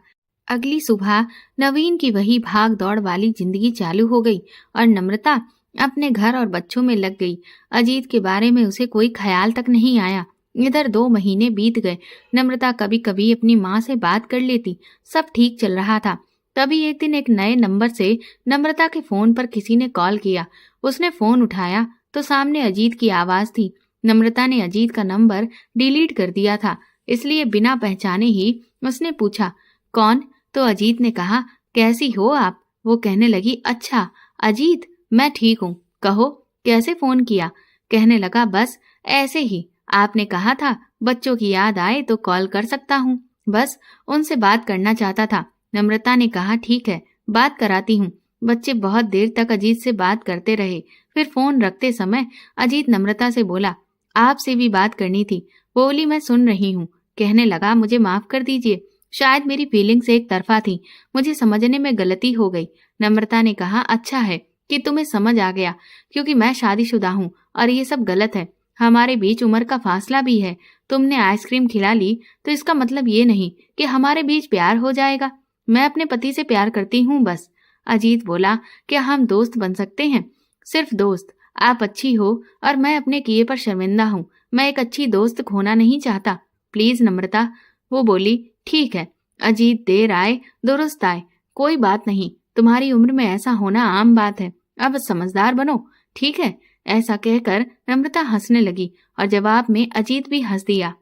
अगली सुबह नवीन की वही भाग दौड़ वाली जिंदगी चालू हो गई और नम्रता अपने घर और बच्चों में लग गई। अजीत के बारे में उसे कोई ख्याल तक नहीं आया। इधर 2 महीने बीत गए। नम्रता कभी कभी अपनी माँ से बात कर लेती, सब ठीक चल रहा था। तभी एक दिन एक नए नंबर से नम्रता के फोन पर किसी ने कॉल किया। उसने फोन उठाया तो सामने अजीत की आवाज थी। नम्रता ने अजीत का नंबर डिलीट कर दिया था, इसलिए बिना पहचाने ही उसने पूछा, कौन? तो अजीत ने कहा, कैसी हो आप? वो कहने लगी, अच्छा अजीत, मैं ठीक हूँ, कहो कैसे फोन किया? कहने लगा, बस ऐसे ही आपने कहा था बच्चों की याद आए तो कॉल कर सकता हूँ, बस उनसे बात करना चाहता था। नम्रता ने कहा ठीक है, बात कराती हूँ। बच्चे बहुत देर तक अजीत से बात करते रहे। फिर फोन रखते समय अजीत नम्रता से बोला, आपसे भी बात करनी थी। बोली, मैं सुन रही हूँ। कहने लगा, मुझे माफ कर दीजिए, शायद मेरी फीलिंग्स एक तरफा थी, मुझे समझने में गलती हो गई। नम्रता ने कहा, अच्छा है कि तुम्हें समझ आ गया, क्योंकि मैं शादीशुदा हूँ और ये सब गलत है। हमारे बीच उम्र का फासला भी है। तुमने आइसक्रीम खिला ली तो इसका मतलब ये नहीं कि हमारे बीच प्यार हो जाएगा। मैं अपने पति से प्यार करती हूँ बस। अजीत बोला, क्या हम दोस्त बन सकते हैं? सिर्फ दोस्त। आप अच्छी हो और मैं अपने किए पर शर्मिंदा हूँ। मैं एक अच्छी दोस्त खोना नहीं चाहता। प्लीज नम्रता। वो बोली, ठीक है। अजीत, देर आए दुरुस्त आए, कोई बात नहीं, तुम्हारी उम्र में ऐसा होना आम बात है। अब समझदार बनो, ठीक है? ऐसा कहकर नम्रता हंसने लगी और जवाब में अजीत भी हंस दिया।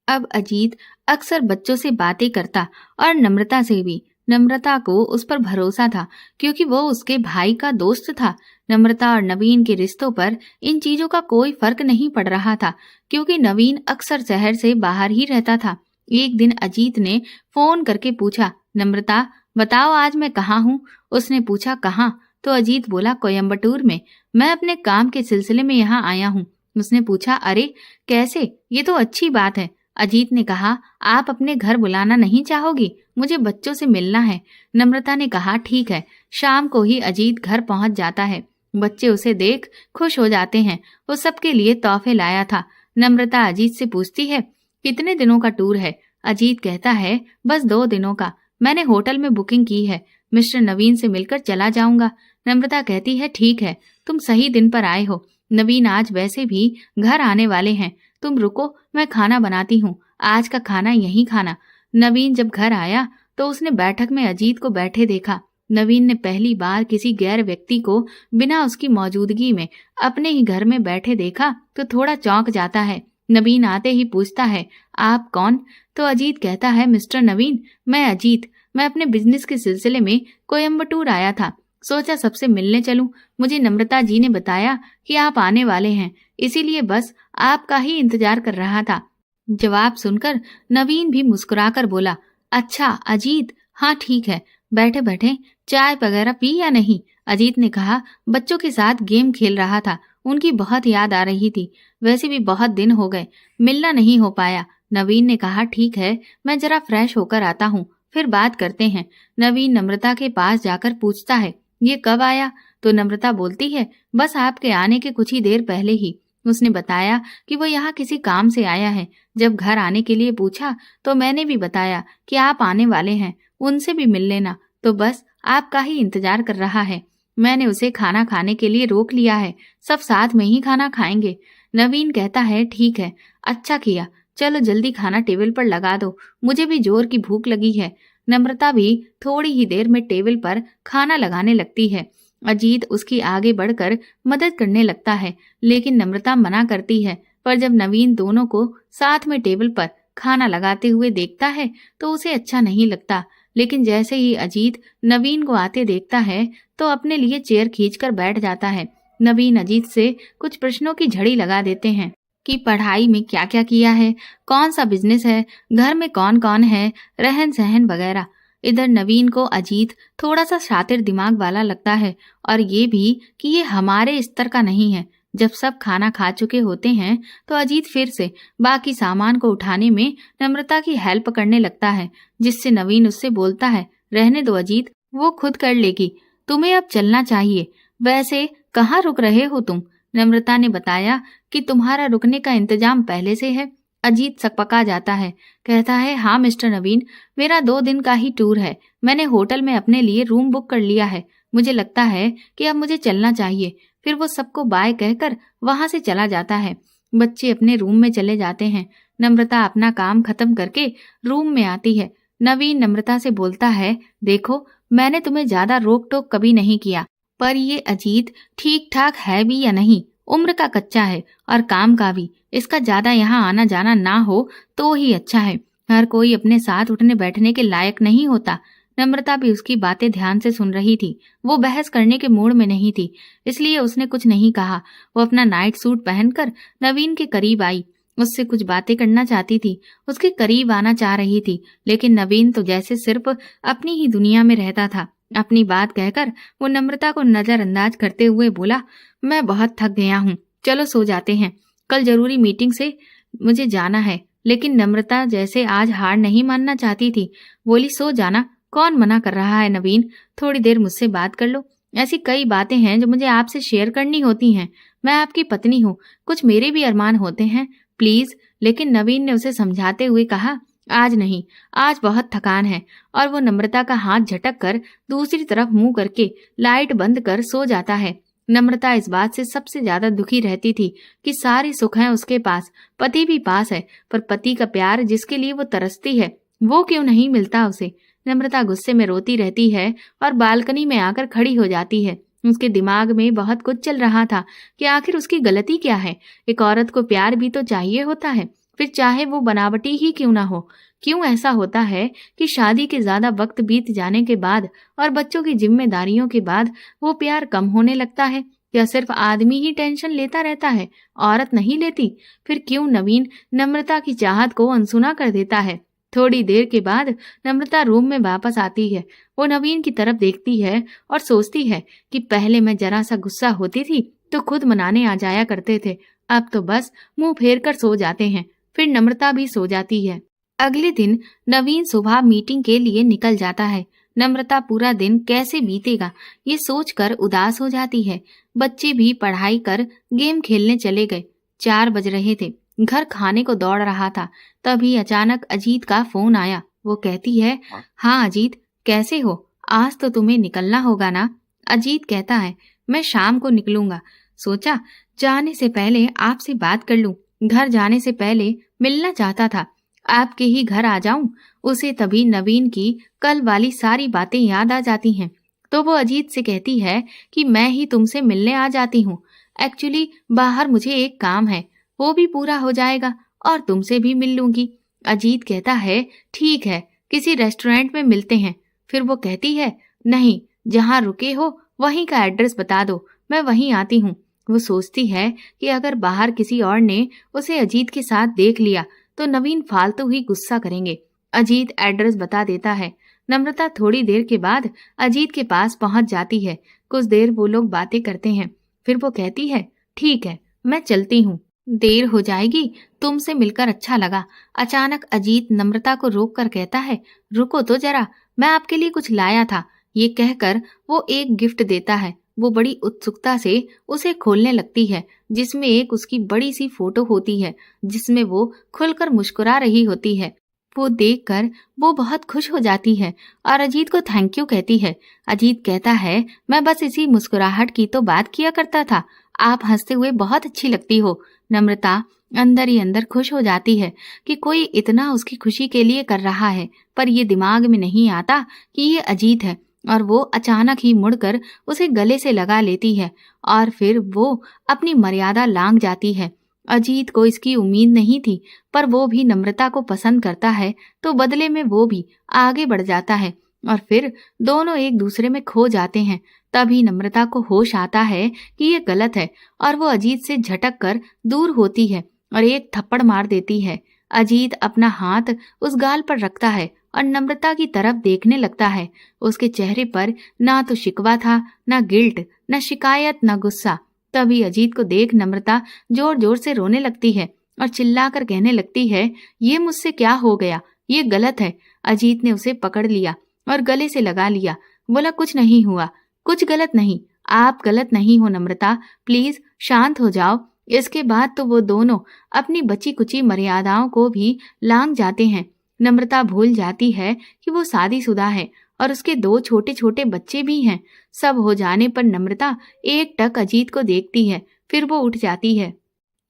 अब अजीत अक्सर बच्चों से बातें करता और नम्रता से भी। नम्रता को उस पर भरोसा था क्योंकि वो उसके भाई का दोस्त था। नम्रता और नवीन के रिश्तों पर इन चीजों का कोई फर्क नहीं पड़ रहा था क्योंकि नवीन अक्सर शहर से बाहर ही रहता था। एक दिन अजीत ने फोन करके पूछा, नम्रता बताओ आज मैं कहाँ हूँ? उसने पूछा, कहाँ? तो अजीत बोला, कोयम्बटूर में। मैं अपने काम के सिलसिले में यहाँ आया हूँ। उसने पूछा, अरे कैसे? ये तो अच्छी बात है। अजीत ने कहा, आप अपने घर बुलाना नहीं चाहोगी? मुझे बच्चों से मिलना है। नम्रता ने कहा, ठीक है। शाम को ही अजीत घर पहुंच जाता है। बच्चे उसे देख खुश हो जाते हैं। वो सबके लिए तोहफे लाया था। नम्रता अजीत से पूछती है, कितने दिनों का टूर है? अजीत कहता है, बस 2 दिनों का। मैंने होटल में बुकिंग की है। मिस्टर नवीन से मिलकर चला जाऊंगा। नम्रता कहती है, ठीक है, तुम सही दिन पर आए हो। नवीन आज वैसे भी घर आने वाले हैं। तुम रुको, मैं खाना बनाती हूँ। आज का खाना यहीं खाना। नवीन जब घर आया तो उसने बैठक में अजीत को बैठे देखा। नवीन ने पहली बार किसी गैर व्यक्ति को बिना उसकी मौजूदगी में अपने ही घर में बैठे देखा तो थोड़ा चौंक जाता है। नवीन आते ही पूछता है, आप कौन? तो अजीत कहता है, मिस्टर नवीन, मैं अजीत। मैं अपने बिजनेस के सिलसिले में कोयम्बटूर आया था। सोचा सबसे मिलने चलूं। मुझे नम्रता जी ने बताया कि आप आने वाले हैं, इसीलिए बस आपका ही इंतजार कर रहा था। जवाब सुनकर नवीन भी मुस्कुराकर बोला, अच्छा अजीत, हाँ ठीक है, बैठे बैठे चाय वगैरह पी या नहीं? अजीत ने कहा, बच्चों के साथ गेम खेल रहा था, उनकी बहुत याद आ रही थी। वैसे भी बहुत दिन हो गए, मिलना नहीं हो पाया। नवीन ने कहा, ठीक है, मैं जरा फ्रेश होकर आता हूँ, फिर बात करते हैं। नवीन नम्रता के पास जाकर पूछता है, ये कब आया? तो नम्रता बोलती है, बस आपके आने के कुछ ही देर पहले ही। उसने बताया कि वो यहाँ किसी काम से आया है। जब घर आने के लिए पूछा तो मैंने भी बताया कि आप आने वाले हैं, उनसे भी मिल लेना। तो बस आपका ही इंतजार कर रहा है। मैंने उसे खाना खाने के लिए रोक लिया है, सब साथ में ही खाना खाएंगे। नवीन कहता है, ठीक है, अच्छा किया, चलो जल्दी खाना टेबल पर लगा दो, मुझे भी जोर की भूख लगी है। नम्रता भी थोड़ी ही देर में टेबल पर खाना लगाने लगती है। अजीत उसकी आगे बढ़कर मदद करने लगता है, लेकिन नम्रता मना करती है। पर जब नवीन दोनों को साथ में टेबल पर खाना लगाते हुए देखता है तो उसे अच्छा नहीं लगता। लेकिन जैसे ही अजीत नवीन को आते देखता है तो अपने लिए चेयर खींचकर बैठ जाता है। नवीन अजीत से कुछ प्रश्नों की झड़ी लगा देते हैं कि पढ़ाई में क्या क्या किया है, कौन सा बिजनेस है, घर में कौन कौन है, रहन सहन वगैरह। इधर नवीन को अजीत थोड़ा सा शातिर दिमाग वाला लगता है और ये भी कि ये हमारे स्तर का नहीं है। जब सब खाना खा चुके होते हैं तो अजीत फिर से बाकी सामान को उठाने में नम्रता की हेल्प करने लगता है, जिससे नवीन उससे बोलता है, रहने दो अजीत, वो खुद कर लेगी, तुम्हें अब चलना चाहिए। वैसे कहाँ रुक रहे हो तुम? नम्रता ने बताया कि तुम्हारा रुकने का इंतजाम पहले से है। अजीत सकपका जाता है, कहता है, हाँ मिस्टर नवीन, मेरा 2 दिन का ही टूर है। मैंने होटल में अपने लिए रूम बुक कर लिया है। मुझे लगता है कि अब मुझे चलना चाहिए। फिर वो सबको बाय कहकर वहां से चला जाता है। बच्चे अपने रूम में चले जाते हैं। नम्रता अपना काम खत्म करके रूम में आती है। नवीन नम्रता से बोलता है, देखो मैंने तुम्हें ज्यादा रोक टोक कभी नहीं किया, पर ये अजीत ठीक ठाक है भी या नहीं? उम्र का कच्चा है और काम का भी। इसका ज्यादा यहाँ आना जाना ना हो तो ही अच्छा है। हर कोई अपने साथ उठने बैठने के लायक नहीं होता। नम्रता भी उसकी बातें ध्यान से सुन रही थी। वो बहस करने के मूड में नहीं थी, इसलिए उसने कुछ नहीं कहा। वो अपना नाइट सूट पहनकर नवीन के करीब आई। उससे कुछ बातें करना चाहती थी, उसके करीब आना चाह रही थी, लेकिन नवीन तो जैसे सिर्फ अपनी ही दुनिया में रहता था। अपनी बात कहकर वो नम्रता को नजरअंदाज करते हुए बोला, मैं बहुत थक गया हूँ, चलो सो जाते हैं, कल जरूरी मीटिंग से मुझे जाना है। लेकिन नम्रता जैसे आज हार नहीं मानना चाहती थी, बोली, सो जाना, कौन मना कर रहा है नवीन, थोड़ी देर मुझसे बात कर लो। ऐसी कई बातें हैं जो मुझे आपसे शेयर करनी होती हैं। मैं आपकी पत्नी हूँ, कुछ मेरे भी अरमान होते हैं, प्लीज। लेकिन नवीन ने उसे समझाते हुए कहा, आज नहीं, आज बहुत थकान है। और वो नम्रता का हाथ झटक कर दूसरी तरफ मुंह करके लाइट बंद कर सो जाता है। नम्रता इस बात से सबसे ज्यादा दुखी रहती थी कि सारी सुख है उसके पास, पति भी पास है, पर पति का प्यार जिसके लिए वो तरसती है वो क्यों नहीं मिलता उसे। नम्रता गुस्से में रोती रहती है और बालकनी में आकर खड़ी हो जाती है। उसके दिमाग में बहुत कुछ चल रहा था कि आखिर उसकी गलती क्या है। एक औरत को प्यार भी तो चाहिए होता है, फिर चाहे वो बनावटी ही क्यों ना हो। क्यों ऐसा होता है कि शादी के ज्यादा वक्त बीत जाने के बाद और बच्चों की जिम्मेदारियों के बाद वो प्यार कम होने लगता है? या सिर्फ आदमी ही टेंशन लेता रहता है, औरत नहीं लेती? फिर क्यों नवीन नम्रता की चाहत को अनसुना कर देता है? थोड़ी देर के बाद नम्रता रूम में वापस आती है। वो नवीन की तरफ देखती है और सोचती है कि पहले मैं जरा सा गुस्सा होती थी तो खुद मनाने आ जाया करते थे, अब तो बस मुंह फेर कर सो जाते हैं। फिर नम्रता भी सो जाती है। अगले दिन नवीन सुबह मीटिंग के लिए निकल जाता है। नम्रता पूरा दिन कैसे बीतेगा ये सोचकर उदास हो जाती है। बच्चे भी पढ़ाई कर गेम खेलने चले गए। 4 बज रहे थे। घर खाने को दौड़ रहा था, तभी अचानक अजीत का फोन आया। वो कहती है, हाँ अजीत, कैसे हो? आज तो तुम्हें निकलना होगा ना? अजीत कहता है, मैं शाम को निकलूंगा। सोचा जाने से पहले आपसे बात कर लूं। घर जाने से पहले मिलना चाहता था, आपके ही घर आ जाऊं। उसे तभी नवीन की कल वाली सारी बातें याद आ जाती हैं, तो वो अजीत से कहती है कि मैं ही तुमसे मिलने आ जाती हूँ। एक्चुअली बाहर मुझे एक काम है, वो भी पूरा हो जाएगा और तुमसे भी मिल लूंगी। अजीत कहता है, ठीक है, किसी रेस्टोरेंट में मिलते हैं। फिर वो कहती है, नहीं, जहाँ रुके हो वहीं का एड्रेस बता दो, मैं वहीं आती हूँ। वो सोचती है कि अगर बाहर किसी और ने उसे अजीत के साथ देख लिया तो नवीन फालतू ही गुस्सा करेंगे। अजीत एड्रेस बता देता है। नम्रता थोड़ी देर के बाद अजीत के पास पहुंच जाती है। कुछ देर वो लोग बातें करते हैं। फिर वो कहती है, ठीक है, मैं चलती हूँ, देर हो जाएगी। तुमसे मिलकर अच्छा लगा। अचानक अजीत नम्रता को रोक कर कहता है, रुको तो जरा, मैं आपके लिए कुछ लाया था। ये कहकर वो एक गिफ्ट देता है। वो बड़ी उत्सुकता से उसे खोलने लगती है, जिसमें एक उसकी बड़ी सी फोटो होती है, जिसमें वो खुलकर मुस्कुरा रही होती है। वो देखकर वो बहुत खुश हो जाती है और अजीत को थैंक यू कहती है। अजीत कहता है, मैं बस इसी मुस्कुराहट की तो बात किया करता था, आप हंसते हुए बहुत अच्छी लगती हो। नम्रता अंदर ही अंदर खुश हो जाती है कि कोई इतना उसकी खुशी के लिए कर रहा है, पर ये दिमाग में नहीं आता कि ये अजीत है, और वो अचानक ही मुड़कर उसे गले से लगा लेती है और फिर वो अपनी मर्यादा लांघ जाती है। अजीत को इसकी उम्मीद नहीं थी, पर वो भी नम्रता को पसंद करता है तो बदले में वो भी आगे बढ़ जाता है और फिर दोनों एक दूसरे में खो जाते हैं। तभी नम्रता को होश आता है कि ये गलत है और वो अजीत से झटक कर दूर होती है और एक थप्पड़ मार देती है। अजीत अपना हाथ उस गाल पर रखता है और नम्रता की तरफ देखने लगता है। उसके चेहरे पर ना तो शिकवा था, ना गिल्ट, ना शिकायत, ना गुस्सा। तभी अजीत को देख नम्रता जोर जोर से रोने लगती है और चिल्लाकर कहने लगती है, ये मुझसे क्या हो गया, ये गलत है। अजीत ने उसे पकड़ लिया और गले से लगा लिया। बोला, कुछ नहीं हुआ, कुछ गलत नहीं, आप गलत नहीं हो नम्रता, प्लीज शांत हो जाओ। इसके बाद तो वो दोनों अपनी बची कुची मर्यादाओं को भी लांघ जाते हैं। नम्रता भूल जाती है कि वो शादीशुदा है और उसके 2 छोटे छोटे बच्चे भी हैं। सब हो जाने पर नम्रता एक टक अजीत को देखती है, फिर वो उठ जाती है।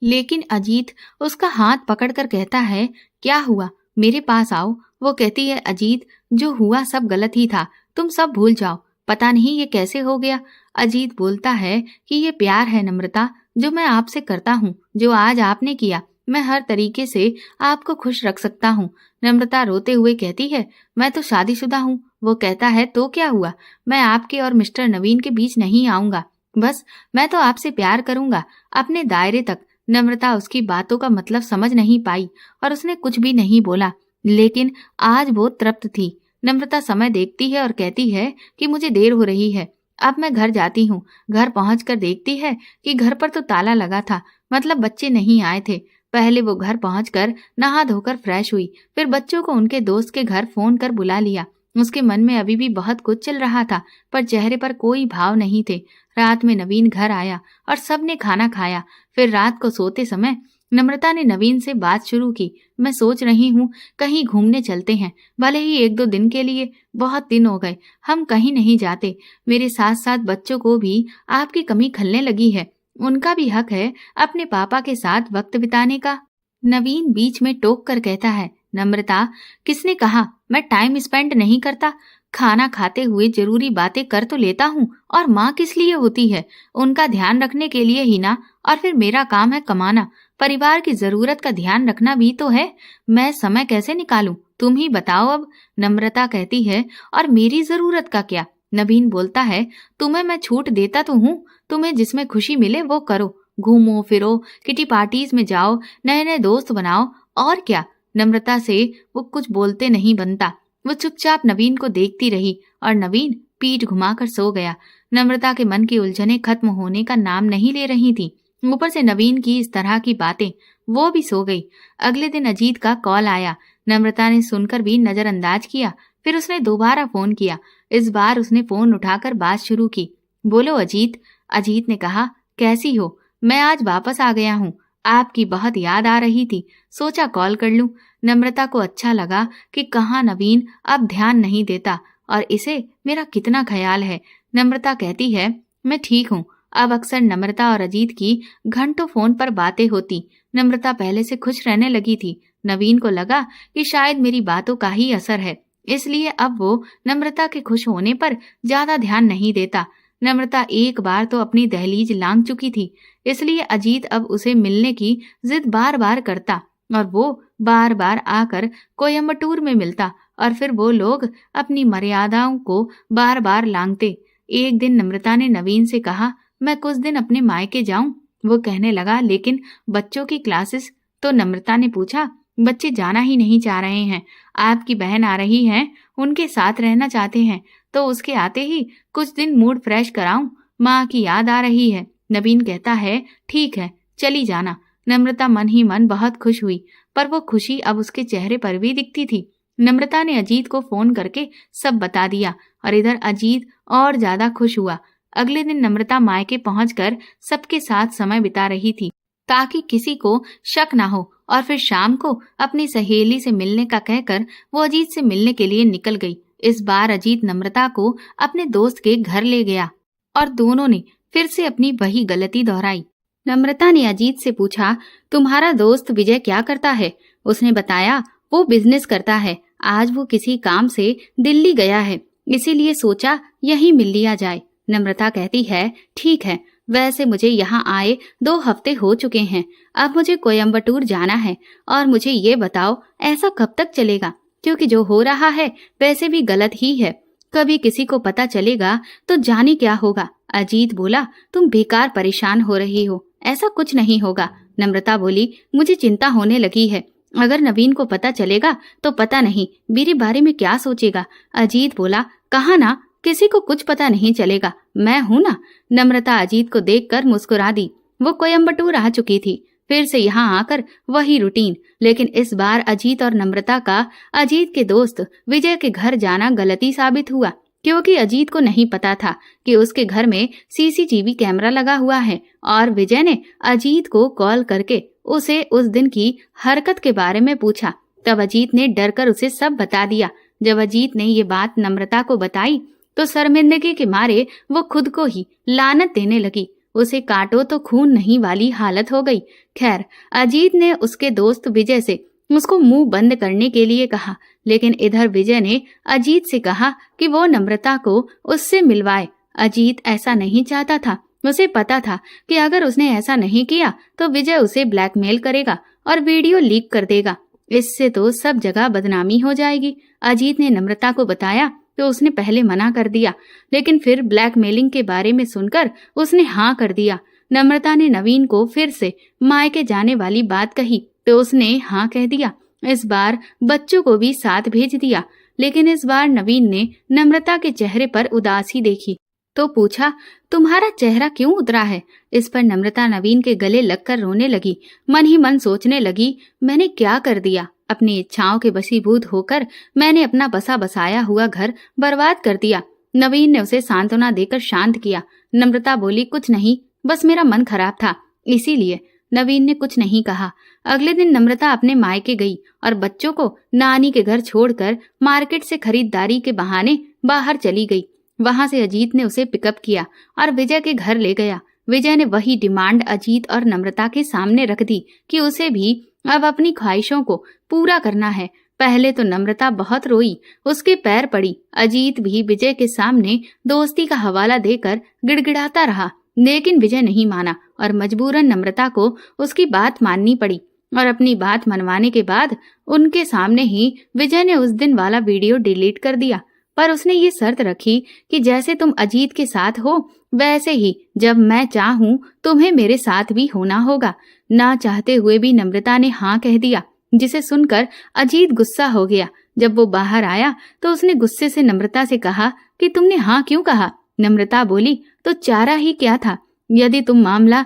लेकिन अजीत उसका हाथ पकड़कर कहता है, क्या हुआ, मेरे पास आओ। वो कहती है, अजीत, जो हुआ सब गलत ही था, तुम सब भूल जाओ, पता नहीं ये कैसे हो गया। अजीत बोलता है कि ये प्यार है नम्रता, जो मैं आपसे करता हूँ, जो आज आपने किया मैं हर तरीके से आपको खुश रख सकता हूँ। नम्रता रोते हुए कहती है, मैं तो शादीशुदा हूँ। वो कहता है, तो क्या हुआ, मैं आपके और मिस्टर नवीन के बीच नहीं आऊंगा। बस मैं तो आपसे प्यार करूंगा, अपने दायरे तक। नम्रता उसकी बातों का मतलब समझ नहीं पाई और उसने कुछ भी नहीं बोला, लेकिन आज वो तृप्त थी। नम्रता समय देखती है और कहती है कि मुझे देर हो रही है, अब मैं घर जाती हूँ। घर पहुंचकर देखती है कि घर पर तो ताला लगा था, मतलब बच्चे नहीं आए थे। पहले वो घर पहुंचकर नहा धोकर फ्रेश हुई, फिर बच्चों को उनके दोस्त के घर फोन कर बुला लिया। उसके मन में अभी भी बहुत कुछ चल रहा था, पर चेहरे पर कोई भाव नहीं थे। रात में नवीन घर आया और सबने खाना खाया। फिर रात को सोते समय नम्रता ने नवीन से बात शुरू की, मैं सोच रही हूँ कहीं घूमने चलते हैं, भले ही 1-2 दिन के लिए। बहुत दिन हो गए हम कहीं नहीं जाते। मेरे साथ साथ बच्चों को भी आपकी कमी खलने लगी है, उनका भी हक है अपने पापा के साथ वक्त बिताने का। नवीन बीच में टोक कर कहता है, नम्रता, किसने कहा मैं टाइम स्पेंड नहीं करता? खाना खाते हुए जरूरी बातें कर तो लेता हूँ, और माँ किस लिए होती है? उनका ध्यान रखने के लिए ही ना। और फिर मेरा काम है कमाना, परिवार की जरूरत का ध्यान रखना भी तो है। मैं समय कैसे निकालूं, तुम ही बताओ अब। नम्रता कहती है, और मेरी जरूरत का क्या? नवीन बोलता है, तुम्हें मैं छूट देता तो हूँ, तुम्हें जिसमें खुशी मिले वो करो, घूमो फिरो, किटी पार्टीज में जाओ, नए नए दोस्त बनाओ, और क्या। नम्रता से वो कुछ बोलते नहीं बनता। वो चुपचाप नवीन को देखती रही और नवीन पीठ घुमाकर सो गया। नम्रता के मन की उलझनें खत्म होने का नाम नहीं ले रही थी। ऊपर से नवीन की इस तरह की बातें, वो भी सो गई। अगले दिन अजीत का कॉल आया। नम्रता ने सुनकर भी नजरअंदाज किया। फिर उसने दोबारा फोन किया। इस बार उसने फोन उठाकर बात शुरू की। बोलो अजीत। अजीत ने कहा, कैसी हो? मैं आज वापस आ गया हूँ, आपकी बहुत याद आ रही थी, सोचा कॉल कर लूं। नम्रता को अच्छा लगा कि कहाँ नवीन अब ध्यान नहीं देता और इसे मेरा कितना ख्याल है। नम्रता कहती है, मैं ठीक हूँ। अब अक्सर नम्रता और अजीत की घंटों फोन पर बातें होती। नम्रता पहले से खुश रहने लगी थी। नवीन को लगा कि शायद मेरी बातों का ही असर है, इसलिए अब वो नम्रता के खुश होने पर ज्यादा ध्यान नहीं देता। नम्रता एक बार तो अपनी दहलीज लांघ चुकी थी, इसलिए अजीत अब उसे मिलने की जिद बार बार करता और वो बार बार आकर कोयम्बटूर में मिलता और फिर वो लोग अपनी मर्यादाओं को बार बार लांघते। एक दिन नम्रता ने नवीन से कहा, मैं कुछ दिन अपने मायके जाऊं? वो कहने लगा, लेकिन बच्चों की क्लासेस। तो नम्रता ने पूछा, बच्चे जाना ही नहीं चाह रहे हैं, आपकी बहन आ रही है, उनके साथ रहना चाहते हैं, तो उसके आते ही कुछ दिन मूड फ्रेश कराऊं, माँ की याद आ रही है। नवीन कहता है, ठीक है चली जाना। नम्रता मन ही मन बहुत खुश हुई, पर वो खुशी अब उसके चेहरे पर भी दिखती थी। नम्रता ने अजीत को फोन करके सब बता दिया और इधर अजीत और ज्यादा खुश हुआ। अगले दिन नम्रता मायके पहुंचकर सबके साथ समय बिता रही थी ताकि किसी को शक ना हो, और फिर शाम को अपनी सहेली से मिलने का कहकर वो अजीत से मिलने के लिए निकल गई। इस बार अजीत नम्रता को अपने दोस्त के घर ले गया और दोनों ने फिर से अपनी वही गलती दोहराई। नम्रता ने अजीत से पूछा, तुम्हारा दोस्त विजय क्या करता है? उसने बताया, वो बिजनेस करता है, आज वो किसी काम से दिल्ली गया है, इसीलिए सोचा यहीं मिल लिया जाए। नम्रता कहती है, ठीक है, वैसे मुझे यहाँ आए 2 हफ्ते हो चुके हैं, अब मुझे कोयम्बटूर जाना है, और मुझे ये बताओ ऐसा कब तक चलेगा? क्योंकि जो हो रहा है वैसे भी गलत ही है, कभी किसी को पता चलेगा तो जाने क्या होगा। अजीत बोला, तुम बेकार परेशान हो रही हो, ऐसा कुछ नहीं होगा। नम्रता बोली, मुझे चिंता होने लगी है, अगर नवीन को पता चलेगा तो पता नहीं मेरे बारे में क्या सोचेगा। अजीत बोला, कहा ना किसी को कुछ पता नहीं चलेगा, मैं हूं ना। नम्रता अजीत को देखकर मुस्कुरा दी। वो कोयम्बटूर आ चुकी थी, फिर से यहाँ आकर वही रूटीन, लेकिन इस बार अजीत और नम्रता का अजीत के दोस्त विजय के घर जाना गलती साबित हुआ, क्योंकि अजीत को नहीं पता था कि उसके घर में सीसीटीवी कैमरा लगा हुआ है, और विजय ने अजीत को कॉल करके उसे उस दिन की हरकत के बारे में पूछा। तब अजीत ने डरकर उसे सब बता दिया। जब अजीत ने ये बात नम्रता को बताई तो शर्मिंदगी के मारे वो खुद को ही लानत देने लगी। उसे काटो तो खून नहीं वाली हालत हो गई। खैर, अजीत ने उसके दोस्त विजय से उसको मुंह बंद करने के लिए कहा, लेकिन इधर विजय ने अजीत से कहा कि वो नम्रता को उससे मिलवाए। अजीत ऐसा नहीं चाहता था, उसे पता था कि अगर उसने ऐसा नहीं किया तो विजय उसे ब्लैकमेल करेगा और वीडियो लीक कर देगा। इससे तो सब जगह बदनामी हो जाएगी। अजीत ने नम्रता को बताया तो उसने पहले मना कर दिया, लेकिन फिर ब्लैकमेलिंग के बारे में सुनकर उसने हाँ कर दिया। नम्रता ने नवीन को फिर से मायके जाने वाली बात कही तो उसने हाँ कह दिया। इस बार बच्चों को भी साथ भेज दिया, लेकिन इस बार नवीन ने नम्रता के चेहरे पर उदासी देखी तो पूछा, तुम्हारा चेहरा क्यों उतरा है? इस पर नम्रता नवीन के गले लगकर रोने लगी। मन ही मन सोचने लगी, मैंने क्या कर दिया? अपनी इच्छाओं के वशीभूत होकर मैंने अपना बसा बसाया हुआ घर बर्बाद कर दिया। नवीन ने उसे सांत्वना देकर शांत किया। नम्रता बोली, कुछ नहीं, बस मेरा मन खराब था, इसीलिए। नवीन ने कुछ नहीं कहा। अगले दिन नम्रता अपने मायके गई और बच्चों को नानी के घर छोड़कर मार्केट से खरीदारी के बहाने बाहर चली गई। वहां से अजीत ने उसे पिकअप किया और विजय के घर ले गया। विजय ने वही डिमांड अजीत और नम्रता के सामने रख दी कि उसे भी अब अपनी ख्वाहिशों को पूरा करना है। पहले तो नम्रता बहुत रोई, उसके पैर पड़ी। अजीत भी विजय के सामने दोस्ती का हवाला देकर गिड़गिड़ाता रहा, लेकिन विजय नहीं माना और मजबूरन नम्रता को उसकी बात माननी पड़ी। और अपनी बात मनवाने के बाद उनके सामने ही विजय ने उस दिन वाला वीडियो डिलीट कर दिया। पर उसने ये शर्त रखी कि जैसे तुम अजीत के साथ हो वैसे ही जब मैं चाहूं तुम्हें मेरे साथ भी होना होगा। ना चाहते हुए भी नम्रता ने हाँ कह दिया, जिसे सुनकर अजीत गुस्सा हो गया। जब वो बाहर आया तो उसने गुस्से से नम्रता से कहा कि तुमने हाँ क्यों कहा? नम्रता बोली, तो चारा ही क्या था? यदि तुम मामला